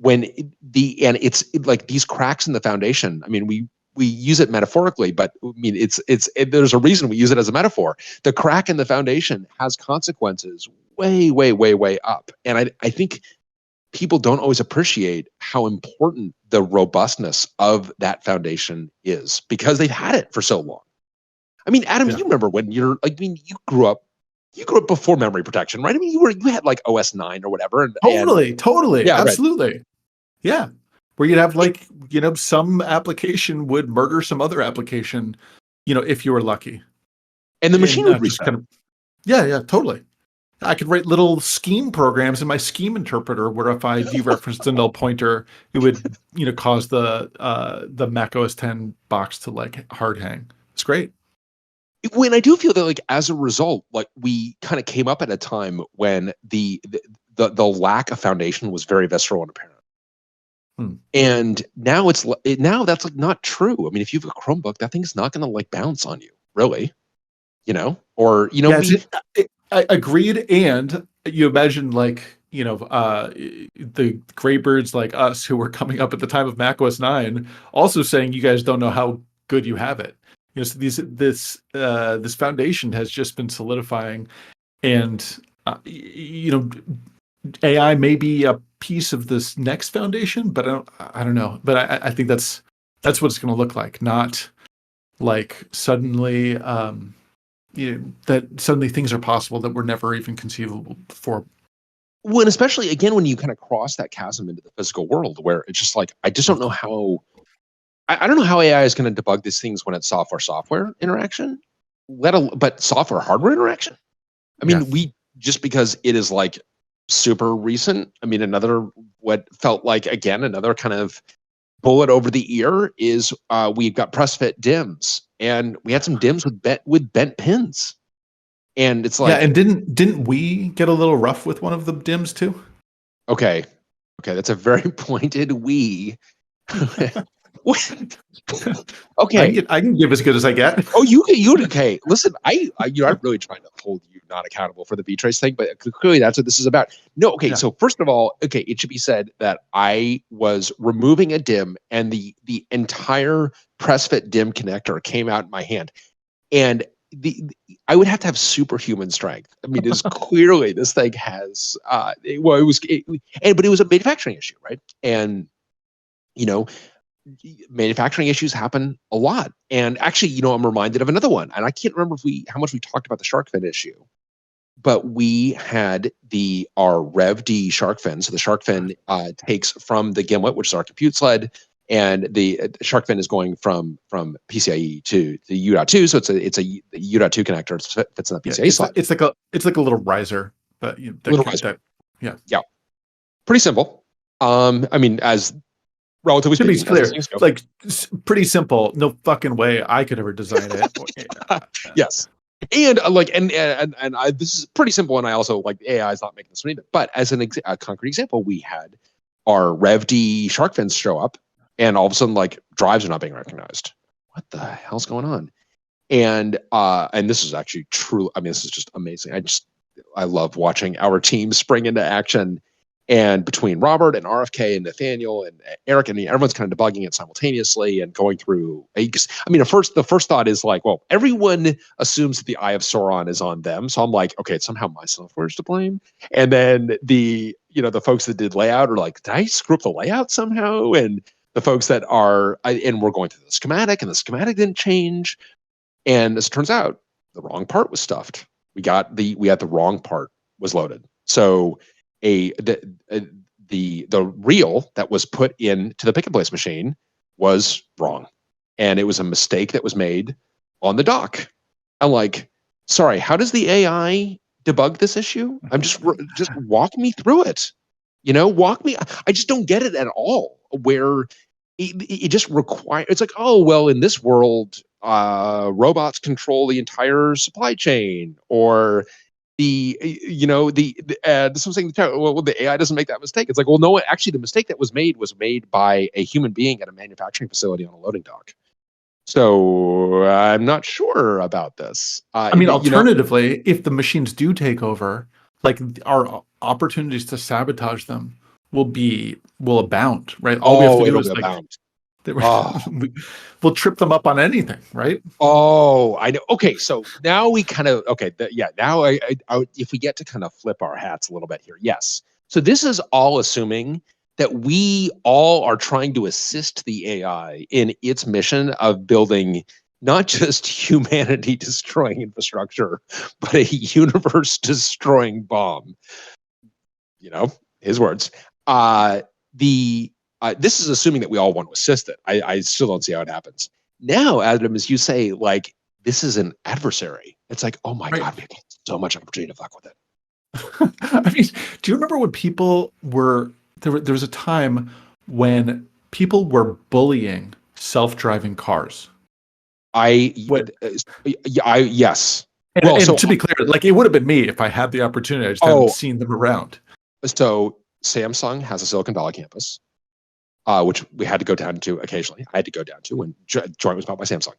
It's like these cracks in the foundation. I mean, we use it metaphorically, but I mean, there's a reason we use it as a metaphor. The crack in the foundation has consequences way, way, way, way up. And I think people don't always appreciate how important the robustness of that foundation is, because they've had it for so long. I mean, Adam, you remember when you grew up before memory protection, right? I mean, you had like OS 9 or whatever. Totally. Yeah, absolutely. Right. Yeah. Where you'd have like, some application would murder some other application, if you were lucky. And the machine would reset. Yeah, totally. I could write little scheme programs in my scheme interpreter where if I dereferenced a null pointer, it would, cause the Mac OS 10 box to like hard hang. It's great. When I do feel that, like, as a result, like, we kind of came up at a time when the lack of foundation was very visceral and apparent. And now that's like not true. I mean, if you have a Chromebook, that thing's not going to like bounce on you, really, I agreed. And you imagine like the gray birds like us who were coming up at the time of Mac OS 9 also saying you guys don't know how good you have it. So this foundation has just been solidifying, and AI may be a piece of this next foundation, but I don't know. But I think that's what it's going to look like. Not like suddenly, that suddenly things are possible that were never even conceivable before. Well, and especially again when you kind of cross that chasm into the physical world, where it's just like I just don't know how. I don't know how AI is going to debug these things when it's software interaction, but software hardware interaction. I mean, just because it is like super recent. I mean, what felt like again another kind of bullet over the ear is we've got press fit DIMMs, and we had some DIMMs with bent pins, and it's like and didn't we get a little rough with one of the DIMMs too? Okay, that's a very pointed we. Okay, I can give as good as I get. Oh, you okay? Listen, I'm really trying to hold you not accountable for the V-Trace thing, but clearly that's what this is about. No, okay. So first of all, okay, it should be said that I was removing a DIMM, and the entire press fit DIMM connector came out in my hand, and I would have to have superhuman strength. I mean, it's clearly this thing has but it was a manufacturing issue, right? And manufacturing issues happen a lot. And actually, I'm reminded of another one, and I can't remember how much we talked about the shark fin issue, but we had our RevD shark fin. So the shark fin takes from the Gimlet, which is our compute sled, and the shark fin is going from PCIe to the U.2. So it's a U.2 connector. It fits in the PCIe slot. It's like a little riser, but little riser. Yeah. Pretty simple. I mean, as relatively to be speaking, clear, like pretty simple. No fucking way I could ever design it. Yes, and this is pretty simple, and I also like AI is not making this either. But as a concrete example, we had our RevD shark fins show up, and all of a sudden, like drives are not being recognized. What the hell's going on? And this is actually true. I mean, this is just amazing. I love watching our team spring into action. And between Robert and RFK and Nathaniel and Eric, and everyone's kind of debugging it simultaneously and going through. I mean, the first thought is like, well, everyone assumes that the Eye of Sauron is on them. So I'm like, okay, it's somehow my software is to blame. And then the folks that did layout are like, did I screw up the layout somehow? And the folks that and we're going through the schematic, and the schematic didn't change. And as it turns out, the wrong part was stuffed. We had the wrong part was loaded. So the reel that was put into the pick and place machine was wrong, and it was a mistake that was made on the dock. I'm like, sorry, how does the AI debug this issue? I'm just walk me through it. I just don't get it at all. Where it just requires, it's like, oh well, in this world, robots control the entire supply chain, or the something. Well, the AI doesn't make that mistake. It's like, well, no, actually, the mistake that was made by a human being at a manufacturing facility on a loading dock. So I'm not sure about this. Alternatively, if the machines do take over, like our opportunities to sabotage them will abound, right? All we have to do is abound. We'll trip them up on anything, right? Oh, I know. Okay, so now we kind of now I if we get to kind of flip our hats a little bit here, yes. So this is all assuming that we all are trying to assist the AI in its mission of building not just humanity-destroying infrastructure, but a universe-destroying bomb. His words. This is assuming that we all want to assist it. I still don't see how it happens. Now, Adam, as you say, like, this is an adversary. It's like, oh my God, we have so much opportunity to fuck with it. I mean, do you remember when people were, there was a time when people were bullying self-driving cars? Yes. And to be clear, like, it would have been me if I had the opportunity. I just haven't seen them around. So Samsung has a Silicon Valley campus. Which we had to go down to occasionally. I had to go down to when joint was bought by Samsung.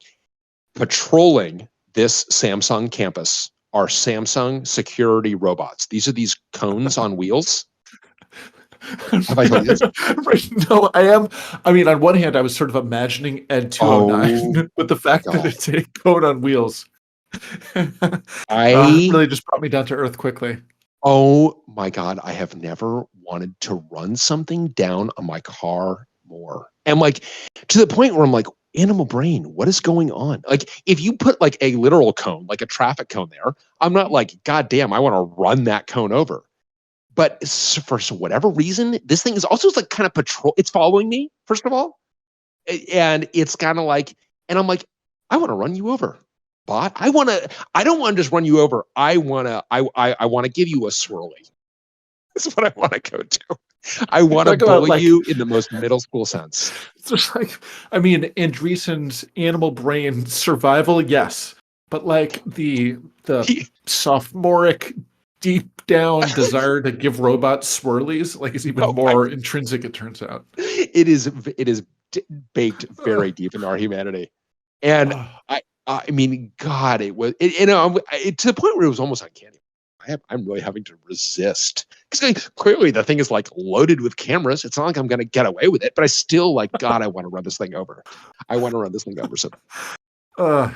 Patrolling this Samsung campus are Samsung security robots. These are these cones on wheels Have I told you this? Right, no, I am. I mean, on one hand, I was sort of imagining Ed Oh 209, but the fact that God. it's a code on wheels I really just brought me down to earth quickly. Oh my God, I have never wanted to run something down on my car more. And like to the point where I'm like, animal brain, what is going on? Like if you put like a literal cone, like a traffic cone there, I'm not like, God damn, I want to run that cone over. But for whatever reason, this thing is also like kind of patrol. It's following me, first of all. And it's kind of like, and I'm like, I want to run you over. Bot. I don't want to just run you over. I want to give you a swirly. That's what I want to go to. I want to bully like, you in the most middle school sense. It's just like, I mean, Andreessen's animal brain survival, yes, but like the sophomoric deep down desire to give robots swirlies, like, is even more intrinsic. It turns out it is baked very deep into our humanity, and I mean, God, it was to the point where it was almost uncanny. I'm really having to resist because clearly the thing is like loaded with cameras. It's not like I'm going to get away with it, but I still like, God, I want to run this thing over. I want to run this thing over. So, I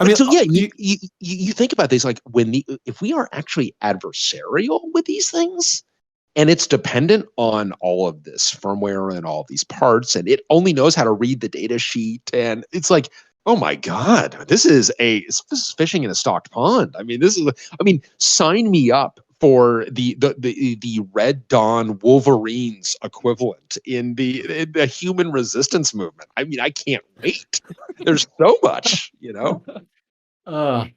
mean, so yeah, you think about this, like if we are actually adversarial with these things, and it's dependent on all of this firmware and all of these parts, and it only knows how to read the data sheet, and it's like, oh my God, this is fishing in a stocked pond. I mean, sign me up for the Red Dawn Wolverines equivalent in the human resistance movement. I mean, I can't wait. There's so much, you know. Can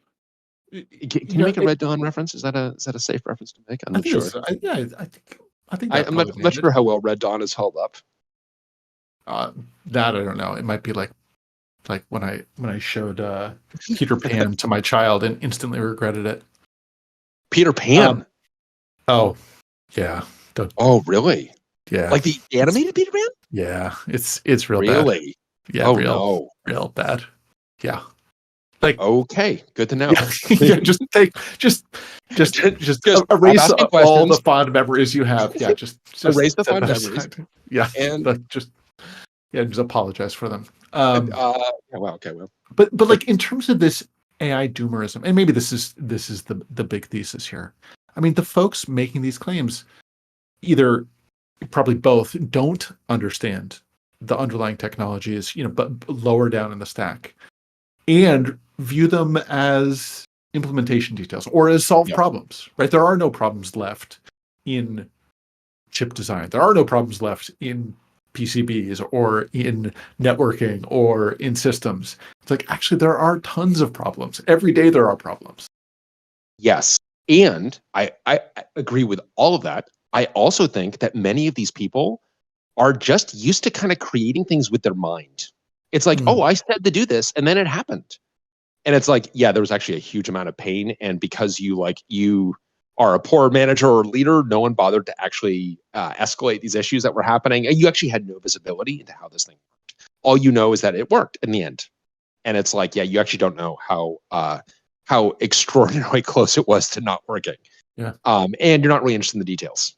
you make a Red Dawn reference? Is that a safe reference to make? I'm not sure. I think I'm not sure how well Red Dawn is held up. That I don't know. It might be like when I showed Peter Pan to my child and instantly regretted it. Peter Pan. Oh, yeah. Oh, really? Yeah. Like the animated Peter Pan? Yeah. It's real really bad. Yeah. Oh, real bad. Yeah. Like, okay, good to know. Yeah, just erase all the fond memories you have. Yeah, just erase the fond memories. Yeah, and just apologize for them. Well. But like in terms of this AI doomerism, and maybe this is the big thesis here. I mean, the folks making these claims either, probably both, don't understand the underlying technologies, but lower down in the stack, and view them as implementation details or as solved problems, right? There are no problems left in chip design. There are no problems left in PCBs or in networking or in systems. It's like, actually, there are tons of problems. Every day there are problems. Yes. And I agree with all of that. I also think that many of these people are just used to kind of creating things with their mind. It's like, oh, I said to do this, and then it happened. And it's like, yeah, there was actually a huge amount of pain. And because you are a poor manager or leader, no one bothered to actually escalate these issues that were happening. And you actually had no visibility into how this thing worked. All you know is that it worked in the end. And it's like, yeah, you actually don't know how extraordinarily close it was to not working. Yeah. And you're not really interested in the details.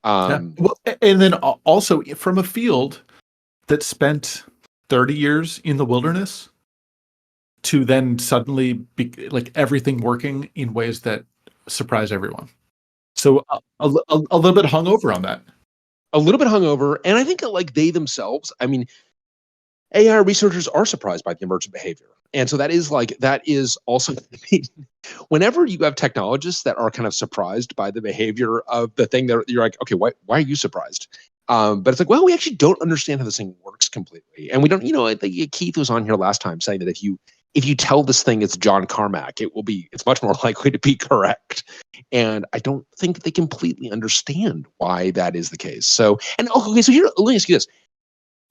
Well, and then also from a field that spent 30 years in the wilderness to then suddenly be like everything working in ways that surprise everyone. So a little bit hungover on that. A little bit hungover. And I think like they themselves, I mean, AI researchers are surprised by the emergent behavior. And so that is also, whenever you have technologists that are kind of surprised by the behavior of the thing, that you're like, okay, why are you surprised? But it's like, well, we actually don't understand how this thing works completely. And we don't, I think Keith was on here last time saying that if you tell this thing it's John Carmack, it's much more likely to be correct. And I don't think they completely understand why that is the case. So, so here, let me ask you this.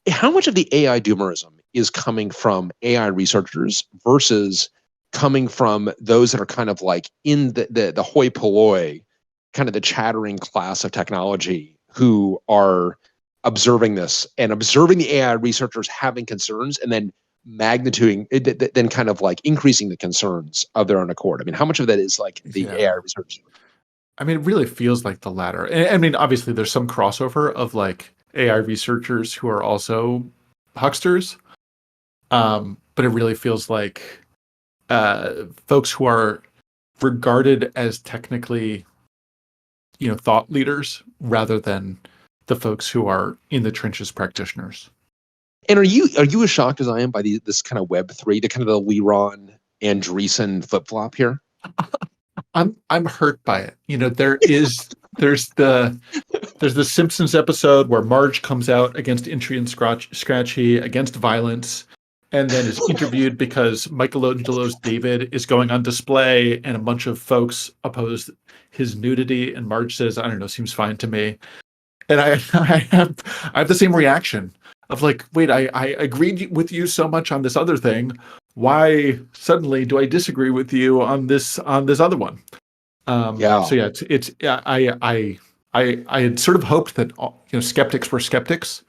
How much of the AI doomerism is coming from AI researchers versus coming from those that are kind of like in the hoi polloi, kind of the chattering class of technology who are observing this and observing the AI researchers having concerns and then magnituding, then kind of like increasing the concerns of their own accord? I mean, how much of that is like the AI research? I mean, it really feels like the latter. I mean, obviously, there's some crossover of like AI researchers who are also hucksters, but it really feels like folks who are regarded as technically, thought leaders rather than the folks who are in the trenches practitioners. And are you as shocked as I am by this kind of Web3, the kind of the Leron Andreessen flip flop here? I'm hurt by it. There's the Simpsons episode where Marge comes out against Intry and Scratchy against violence, and then is interviewed because Michelangelo's David is going on display, and a bunch of folks oppose his nudity, and Marge says, "I don't know, seems fine to me." And I have the same reaction of like, wait, I agreed with you so much on this other thing. Why suddenly do I disagree with you on this other one? Yeah. So yeah, it's I had sort of hoped that skeptics were skeptics,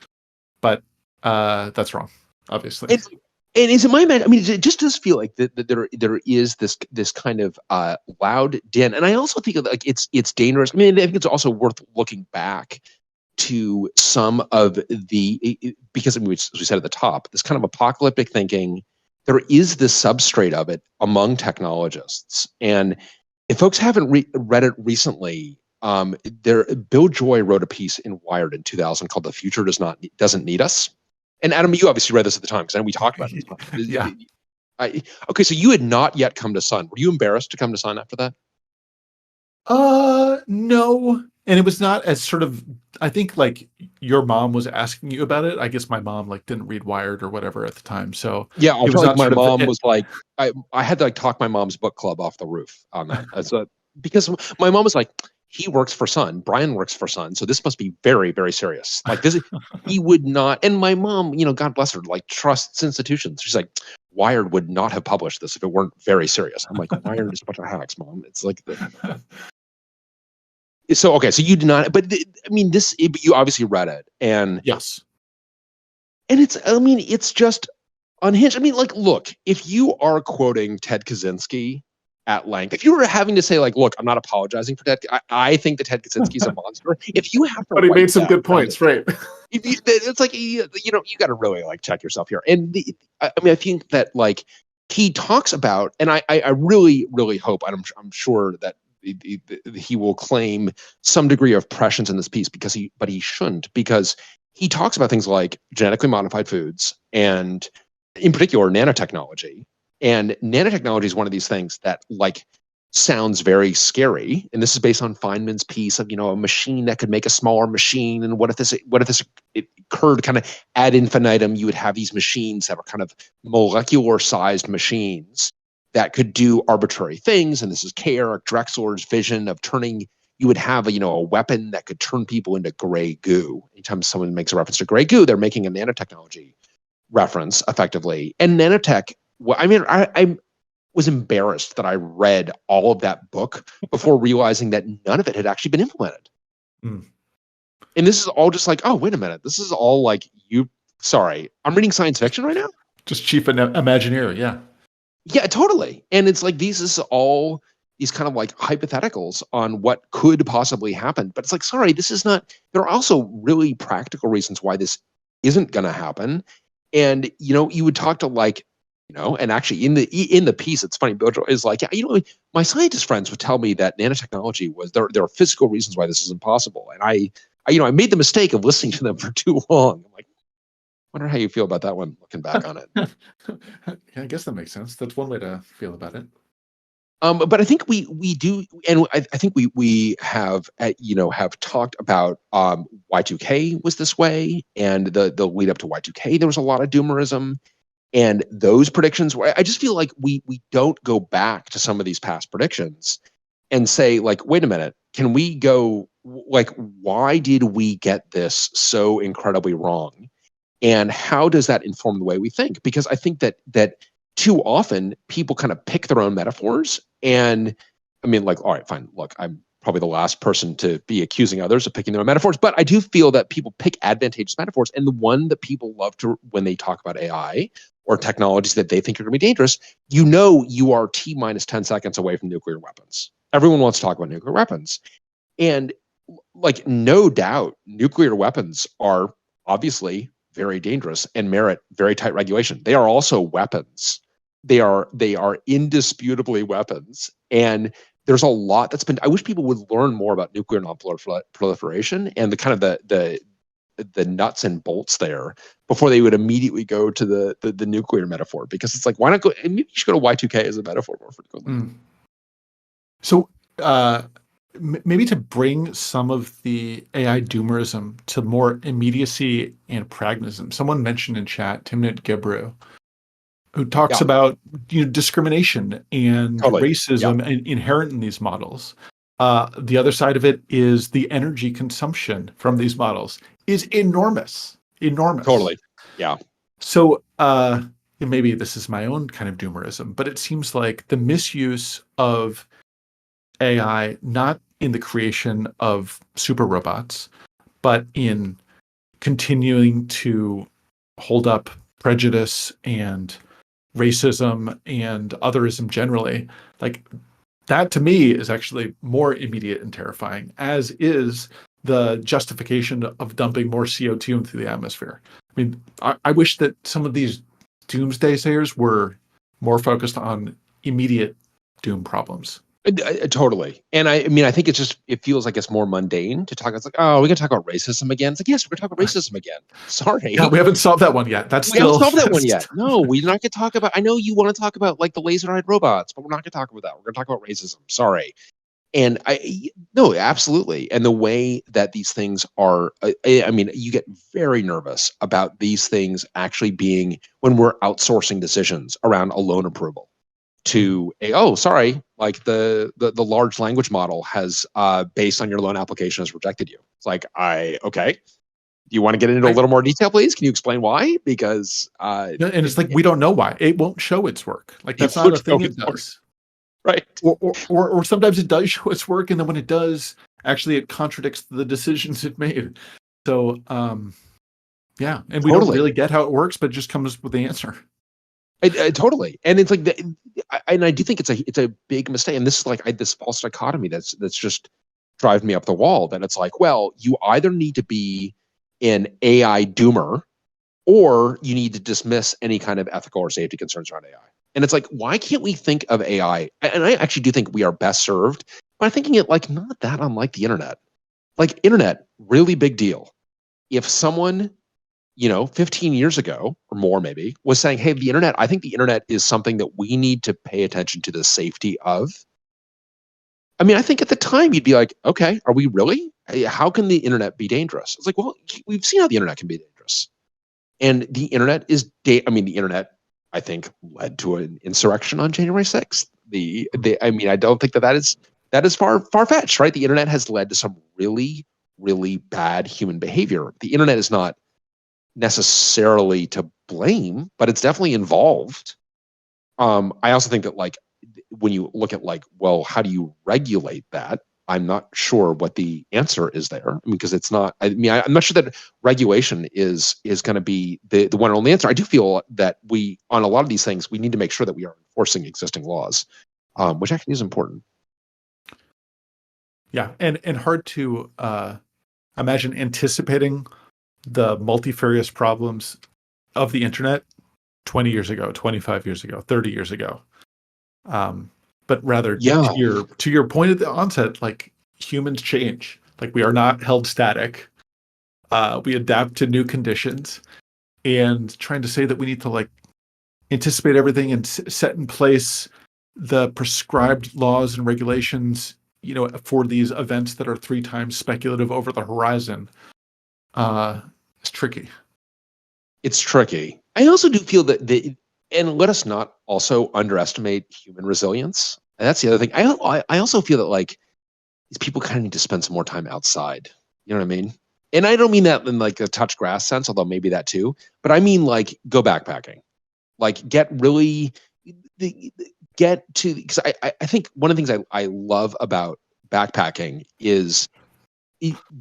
but that's wrong, obviously. And is it my imagine? I mean, it just does feel like that there is this kind of loud din, and I also think like it's dangerous. I mean, I think it's also worth looking back to some of because as we said at the top, this kind of apocalyptic thinking. There is this substrate of it among technologists, and if folks haven't read it recently, Bill Joy wrote a piece in Wired in 2000 called "The Future Doesn't Need Us." And Adam, you obviously read this at the time because then we talked about it. Yeah. Okay, so you had not yet come to Sun. Were you embarrassed to come to Sun after that? No. And it was not as sort of, I think like your mom was asking you about it. I guess my mom like didn't read Wired or whatever at the time. So yeah, I it was feel like my not mom was like, I had to like talk my mom's book club off the roof on that. Because my mom was like, he works for Sun, Brian works for Sun, so this must be very, very serious. Like this, he would not. And my mom, God bless her, like trusts institutions. She's like, Wired would not have published this if it weren't very serious. I'm like, Wired is a bunch of hacks, Mom. It's like so okay. So you did not, but I mean, you obviously read it, and yes, and it's just unhinged. I mean, like, look, if you are quoting Ted Kaczynski at length, if you were having to say, like, look, I'm not apologizing for Ted. I think that Ted Kaczynski's a monster. If you have to, but he made some good points, right? It's like you got to really like check yourself here. And I think that like he talks about, and I really, really hope, and I'm sure that he will claim some degree of prescience in this piece but he shouldn't, because he talks about things like genetically modified foods and in particular nanotechnology. And nanotechnology is one of these things that like sounds very scary. And this is based on Feynman's piece of, a machine that could make a smaller machine. And what if this it occurred kind of ad infinitum? You would have these machines that are kind of molecular sized machines that could do arbitrary things. And this is K. Eric Drexler's vision of turning, you would have a weapon that could turn people into gray goo. Anytime someone makes a reference to gray goo, they're making a nanotechnology reference effectively. And nanotech, I was embarrassed that I read all of that book before realizing that none of it had actually been implemented. Mm. And this is all just like, oh, wait a minute. This is all like I'm reading science fiction right now? Just cheap Imagineer, yeah. Yeah, totally. And it's like this is all these kind of like hypotheticals on what could possibly happen. But it's like, sorry, this is not, there are also really practical reasons why this isn't going to happen. And, you would talk to like, and actually in the piece, it's funny, Bojo is like, yeah, my scientist friends would tell me that nanotechnology was, there are physical reasons why this is impossible. And I made the mistake of listening to them for too long. I'm like, wonder how you feel about that one looking back on it. Yeah, I guess that makes sense. That's one way to feel about it. But I think we do, and I think we have have talked about Y2K was this way, and the lead up to Y2K there was a lot of doomerism, and those predictions. I just feel like we don't go back to some of these past predictions and say like, wait a minute, can we go like, why did we get this so incredibly wrong? And how does that inform the way we think? Because I think that too often people kind of pick their own metaphors. And I mean, like, all right, fine. Look, I'm probably the last person to be accusing others of picking their own metaphors, but I do feel that people pick advantageous metaphors. And the one that people love to, when they talk about AI or technologies that they think are going to be dangerous, you are T minus 10 seconds away from nuclear weapons. Everyone wants to talk about nuclear weapons. And like, no doubt, nuclear weapons are obviously very dangerous and merit very tight regulation. They are also weapons. They are indisputably weapons. And there's a lot that's been. I wish people would learn more about nuclear non-proliferation and the kind of the nuts and bolts there before they would immediately go to the nuclear metaphor, because it's like, why not go? Maybe you should go to Y2K as a metaphor more frequently. So maybe to bring some of the AI doomerism to more immediacy and pragmatism. Someone mentioned in chat, Timnit Gebru, who talks about discrimination and racism inherent in these models. The other side of it is the energy consumption from these models is enormous. Totally. Yeah. So maybe this is my own kind of doomerism, but it seems like the misuse of AI, not in the creation of super robots, but in continuing to hold up prejudice and racism and otherism generally, like that to me is actually more immediate and terrifying, as is the justification of dumping more CO2 into the atmosphere. I mean, I wish that some of these doomsday sayers were more focused on immediate doom problems. Totally. And I mean, I think it feels like it's more mundane to talk. It's like, oh, we're going to talk about racism again. It's like, yes, we're going to talk about racism again. Sorry. Yeah, we haven't solved that one yet. We haven't solved that one yet. No, we're not going to talk about, I know you want to talk about like the laser-eyed robots, but we're not going to talk about that. We're going to talk about racism. Sorry. And no, absolutely. And the way that these things are, I mean, you get very nervous about these things actually being, when we're outsourcing decisions around a loan approval to like the large language model has based on your loan application has rejected you. It's like, okay. Do you want to get into a little more detail, please? Can you explain why? Because and it's like, we don't know why. It won't show its work. Like, that's not a thing it does. Right. Or sometimes it does show its work, and then when it does, actually it contradicts the decisions it made. So yeah, and we don't really get how it works, but it just comes with the answer. Totally. And it's like, and I do think it's a big mistake. And this is like this false dichotomy that's just driving me up the wall. That it's like, well, you either need to be an AI doomer, or you need to dismiss any kind of ethical or safety concerns around AI. And it's like, why can't we think of AI? And I actually do think we are best served by thinking it like not that unlike the internet. Like, internet, really big deal. If someone 15 years ago or more maybe was saying, hey, I think the internet is something that we need to pay attention to the safety of. I mean, I think at the time you'd be like, okay, are we really? How can the internet be dangerous? It's like, well, we've seen how the internet can be dangerous. And the internet the internet, I think, led to an insurrection on January 6th. I don't think that is far-fetched, right? The internet has led to some really, really bad human behavior. The internet is not necessarily to blame, but it's definitely involved. I also think that, like, when you look at like, well, how do you regulate that? I'm not sure what the answer is there. I mean, because it's not. I'm not sure that regulation is going to be the one and only answer. I do feel that on a lot of these things, we need to make sure that we are enforcing existing laws, which actually is important. Yeah, and hard to imagine anticipating the multifarious problems of the internet 20 years ago, 25 years ago, 30 years ago. But rather, to your point at the onset, like, humans change. Like, we are not held static. We adapt to new conditions, and trying to say that we need to like anticipate everything and set in place the prescribed laws and regulations, for these events that are 3 times speculative over the horizon, it's tricky. It's tricky. I also do feel that and let us not also underestimate human resilience. And that's the other thing. I also feel that, like, these people kind of need to spend some more time outside. You know what I mean? And I don't mean that in like a touch grass sense, although maybe that too. But I mean, like, go backpacking. Like, because I think one of the things I love about backpacking is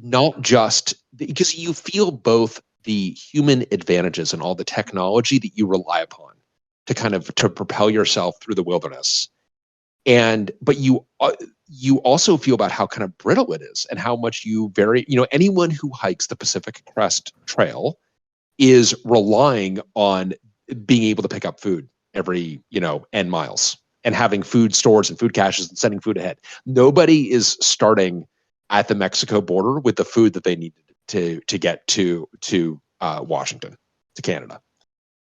not just because you feel both the human advantages and all the technology that you rely upon to propel yourself through the wilderness. but you also feel about how kind of brittle it is and how much anyone who hikes the Pacific Crest Trail is relying on being able to pick up food every, N miles and having food stores and food caches and sending food ahead. Nobody is starting at the Mexico border with the food that they need to get to Washington, to Canada.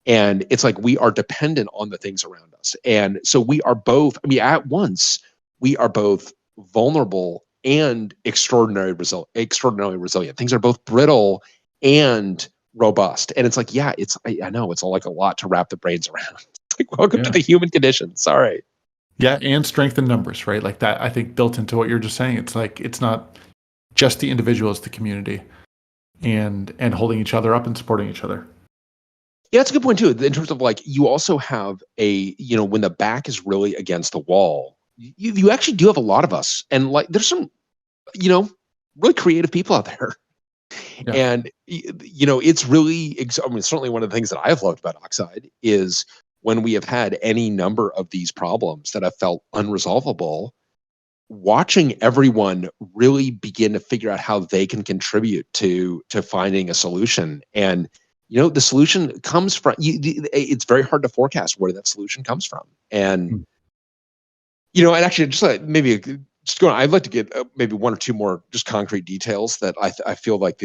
And it's like we are dependent on the things around us. And so we are both, at once, we are both vulnerable and extraordinarily resilient. Things are both brittle and robust. And it's like, I know it's all like a lot to wrap the brains around. It's like, welcome to the human condition. Sorry. Yeah, and strength in numbers, right? Like that, I think built into what you're just saying. It's like it's not just the individual, it's the community, and holding each other up and supporting each other. Yeah, that's a good point too. In terms of like, you also have when the back is really against the wall, you actually do have a lot of us, and like there's some, really creative people out there. Yeah. And it's really, certainly one of the things that I've loved about Oxide is when we have had any number of these problems that have felt unresolvable, watching everyone really begin to figure out how they can contribute to finding a solution. And the solution comes from it's very hard to forecast where that solution comes from. And and actually, just I'd like to get maybe one or two more just concrete details that I feel like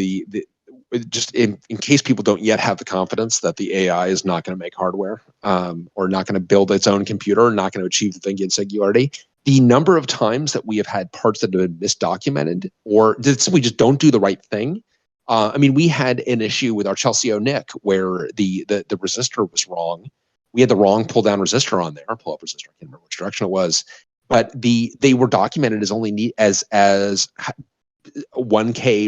just in case people don't yet have the confidence that the AI is not going to make hardware, or not going to build its own computer, or not going to achieve the thing in singularity. The number of times that we have had parts that have been misdocumented or simply just don't do the right thing. We had an issue with our Chelsea NIC where the resistor was wrong. We had the wrong pull down resistor on there, pull up resistor. I can't remember which direction it was, but they were documented as only as 1K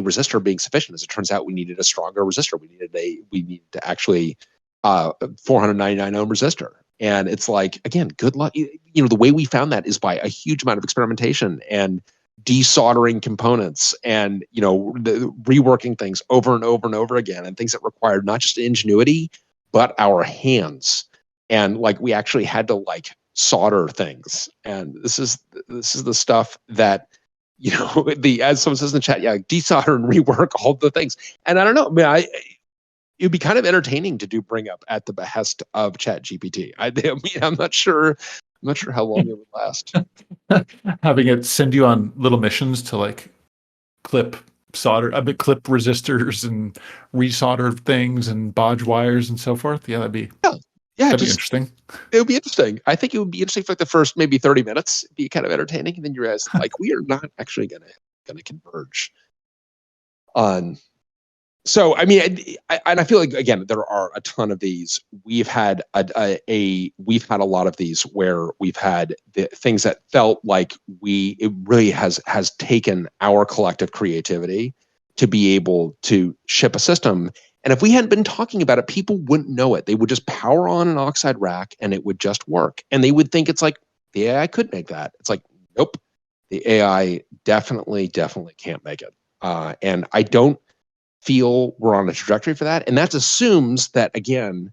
resistor being sufficient. As it turns out, we needed a stronger resistor. We needed to actually 499 ohm resistor. And it's like, again, good luck. The way we found that is by a huge amount of experimentation and desoldering components and reworking things over and over and over again, and things that required not just ingenuity but our hands. And like we actually had to like solder things. And this is the stuff that as someone says in the chat, desolder and rework all the things. And I don't know, it'd be kind of entertaining to do bring up at the behest of ChatGPT. I'm not sure how long it would last. Having it send you on little missions to like clip resistors and resolder things and bodge wires and so forth. Yeah, that'd be interesting. It would be interesting. I think it would be interesting for like the first maybe 30 minutes. It'd be kind of entertaining, and then you realize like we are not actually gonna converge on. So I feel like again there are a ton of these. We've had a lot of these where we've had the things that felt like it really has taken our collective creativity to be able to ship a system. And if we hadn't been talking about it, people wouldn't know it. They would just power on an Oxide rack and it would just work. And they would think it's like the AI could make that. It's like, nope, the AI definitely can't make it. And I don't feel we're on a trajectory for that. And that assumes that, again,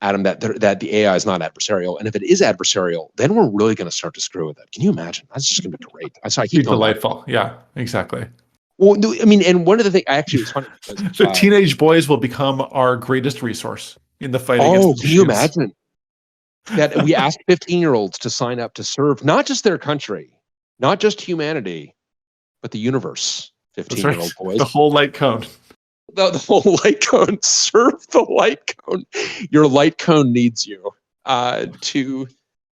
Adam, that the AI is not adversarial. And if it is adversarial, then we're really going to start to screw with it. Can you imagine? That's just going to be great. I keep delightful. Yeah, exactly. Well, and one of the things it's funny because so teenage boys will become our greatest resource in the fight against machines. Can you imagine that we asked 15-year-olds to sign up to serve not just their country, not just humanity, but the universe? 15-year-old boys. The whole Lightcone. The whole Lightcone. Serve the Lightcone. Your Lightcone needs you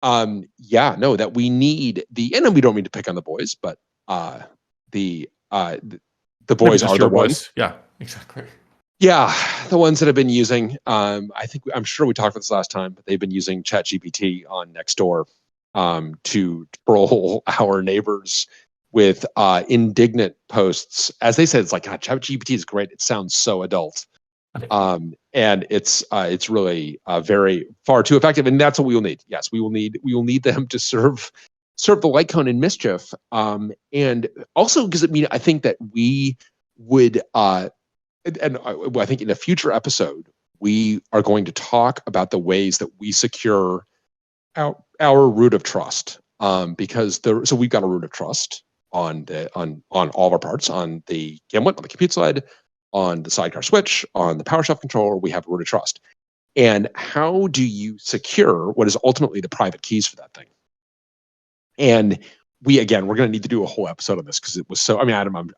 that we need and we don't mean to pick on the boys, but the boys are the ones. Yeah, exactly. Yeah, the ones that have been using. I'm sure we talked about this last time, but they've been using ChatGPT on Nextdoor to troll our neighbors with indignant posts. As they said, it's like, God, ChatGPT is great. It sounds so adult, and it's really very far too effective. And that's what we will need. Yes, we will need them to serve the Lightcone in mischief, and also because I think that we would, and I think in a future episode we are going to talk about the ways that we secure our root of trust. because so we've got a root of trust on all of our parts, on the gimlet, on the compute side, on the sidecar switch, on the PowerShell controller. We have a root of trust. And how do you secure what is ultimately the private keys for that thing? And we're going to need to do a whole episode on this because it was so. I mean, Adam, I'm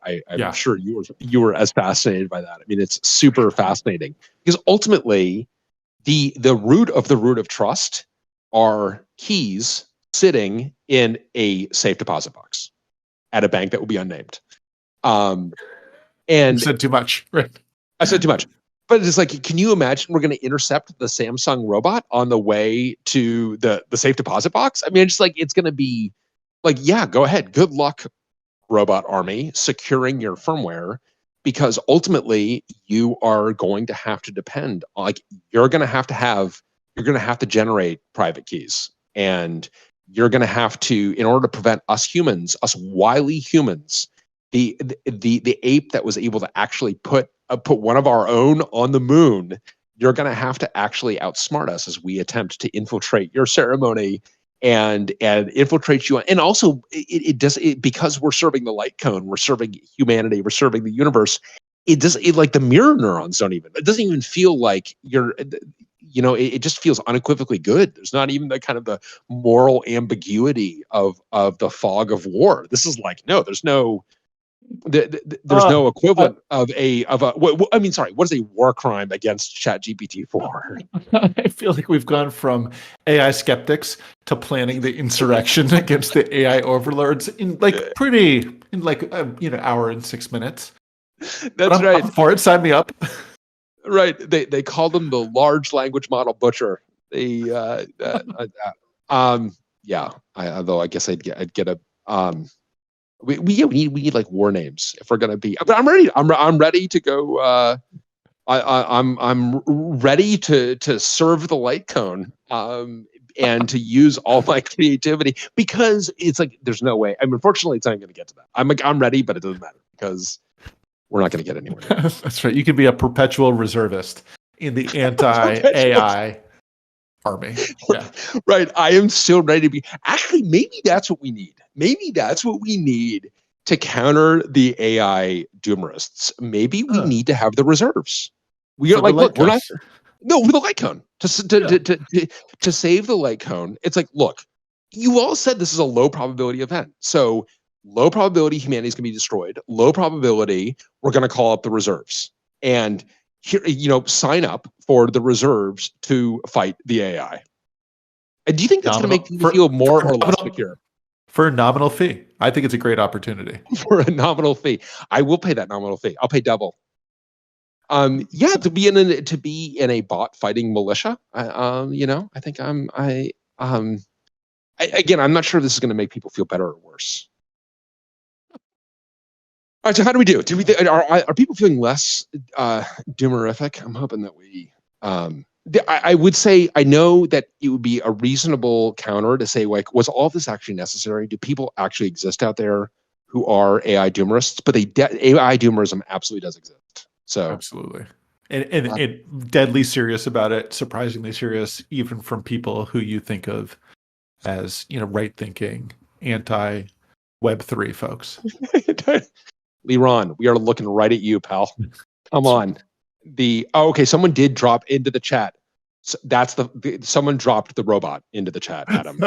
sure you were as fascinated by that. I mean, it's super fascinating because ultimately, the root of trust are keys sitting in a safe deposit box at a bank that will be unnamed. And you said too much, right? I said too much. But it's like, can you imagine we're going to intercept the Samsung robot on the way to the safe deposit box? I mean, it's like, it's going to be like, yeah, go ahead. Good luck, robot army, securing your firmware, because ultimately you are going to have to depend on, like, you're going to have to generate private keys. And you're going to have to, in order to prevent us wily humans, the ape that was able to actually put one of our own on the moon, you're going to have to actually outsmart us as we attempt to infiltrate your ceremony and infiltrate you. And also, because we're serving the Lightcone, we're serving humanity, we're serving the universe. Like the mirror neurons it doesn't even feel like you're. It just feels unequivocally good. There's not even the moral ambiguity of the fog of war. This is like, no, there's no equivalent of what is a war crime against ChatGPT-4? I feel like we've gone from AI skeptics to planning the insurrection against the AI overlords in hour and 6 minutes. That's right. I'm for it. Sign me up. Right. They call them the large language model butcher. Although I guess I'd get a we need like war names if we're gonna be. But I'm ready. I'm ready to go. I'm ready to serve the Lightcone and to use all my creativity, because it's like there's no way. I mean, unfortunately, it's not going to get to that. I'm ready, but it doesn't matter because we're not going to get anywhere. That's right. You can be a perpetual reservist in the anti-AI army. Yeah. Right. I am so ready to be. Actually, maybe that's what we need. Maybe that's what we need to counter the AI doomerists. Maybe we need to have the reserves. We are like, look, we're not. No, with the Lightcone to save the Lightcone. It's like, look, you all said this is a low probability event, so low probability humanity is going to be destroyed. Low probability we're going to call up the reserves and here, sign up for the reserves to fight the AI. And do you think that's going to make people feel more or less secure? For a nominal fee. I think it's a great opportunity. For a nominal fee. I will pay that nominal fee. I'll pay double. To be in a bot fighting militia. I think again, I'm not sure this is going to make people feel better or worse. All right, so how do we do? Are people feeling less doomerific? I'm hoping that we. I would say, I know that it would be a reasonable counter to say, like, was all of this actually necessary? Do people actually exist out there who are AI doomerists? But AI doomerism absolutely does exist. So absolutely, and deadly serious about it, surprisingly serious, even from people who you think of as right-thinking, anti-Web3 folks. Leron, we are looking right at you, pal. Come on. Okay, someone did drop into the chat. So someone dropped the robot into the chat, Adam.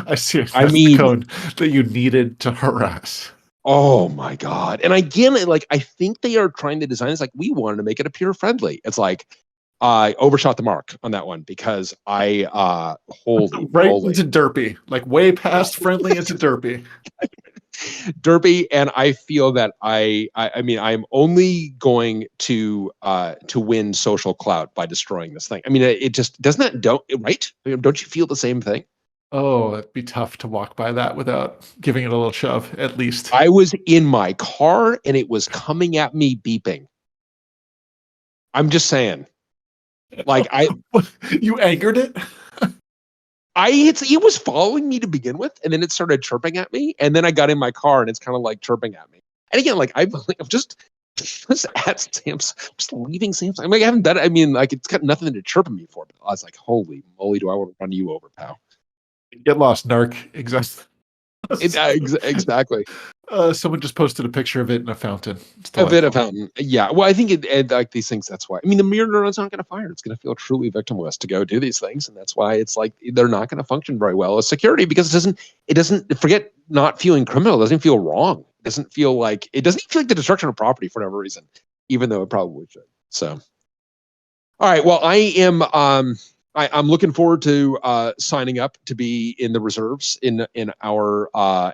I see. The code that you needed to harass. Oh my God. And again, I think they are trying to design this like we wanted to make it appear friendly. It's like I overshot the mark on that one because I holy right into derpy, like way past friendly into derpy. Derpy, and I feel that I mean I'm only going to win social clout by destroying this thing. I mean, it just don't you feel the same thing? Oh, it'd be tough to walk by that without giving it a little shove, at least. I was in my car and it was coming at me beeping. I'm just saying. Like you angered it? It was following me to begin with, and then it started chirping at me, and then I got in my car and it's kind of like chirping at me. And again, I'm just at Sam's, just leaving Sam's. I haven't done it. I mean, it's got nothing to chirp at me for. But I was like, holy moly, do I want to run you over, pal? Get lost, narc. Exactly. Exactly. Someone just posted a picture of it in a fountain. It's A bit of delightful. fountain. Yeah. Well, I think it like these things. That's why. I mean, the mirror neuron's not going to fire. It's going to feel truly victimless to go do these things, and that's why it's like they're not going to function very well as security because it doesn't forget not feeling criminal. It doesn't feel wrong. It doesn't feel like the destruction of property for whatever reason, even though it probably should. So, all right. Well, I'm looking forward to signing up to be in the reserves in our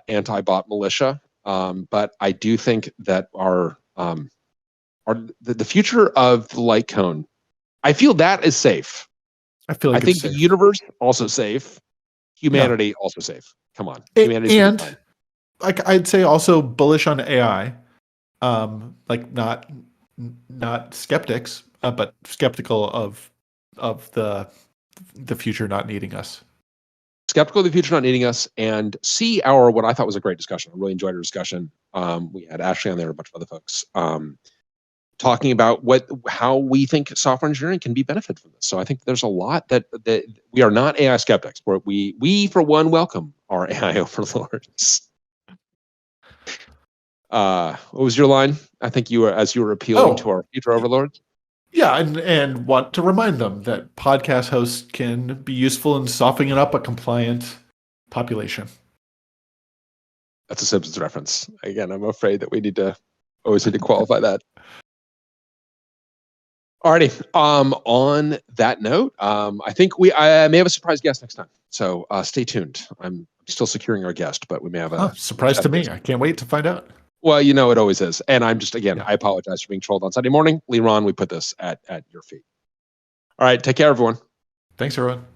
anti-bot militia. But I do think that the future of the Lightcone, I feel that is safe. I feel like I think the universe also safe, humanity also safe. Come on, and like I'd say also bullish on AI, like not skeptics, but skeptical of the future not needing us. Skeptical of the future not needing us, and see our what I thought was a great discussion. I really enjoyed our discussion. We had Ashley on there, a bunch of other folks. Talking about how we think software engineering can be benefited from this. So I think there's a lot that we are not AI skeptics, but we for one welcome our AI overlords. What was your line? I think you were appealing to our future overlords. Yeah, and want to remind them that podcast hosts can be useful in softening up a compliant population. That's a Simpsons reference. Again, I'm afraid that we always need to qualify that. Alrighty. On that note, I think I may have a surprise guest next time. So stay tuned. I'm still securing our guest, but we may have a surprise to me. I can't wait to find out. Well, it always is. And I'm just, again, I apologize for being trolled on Sunday morning. Leron, we put this at your feet. All right. Take care, everyone. Thanks, everyone.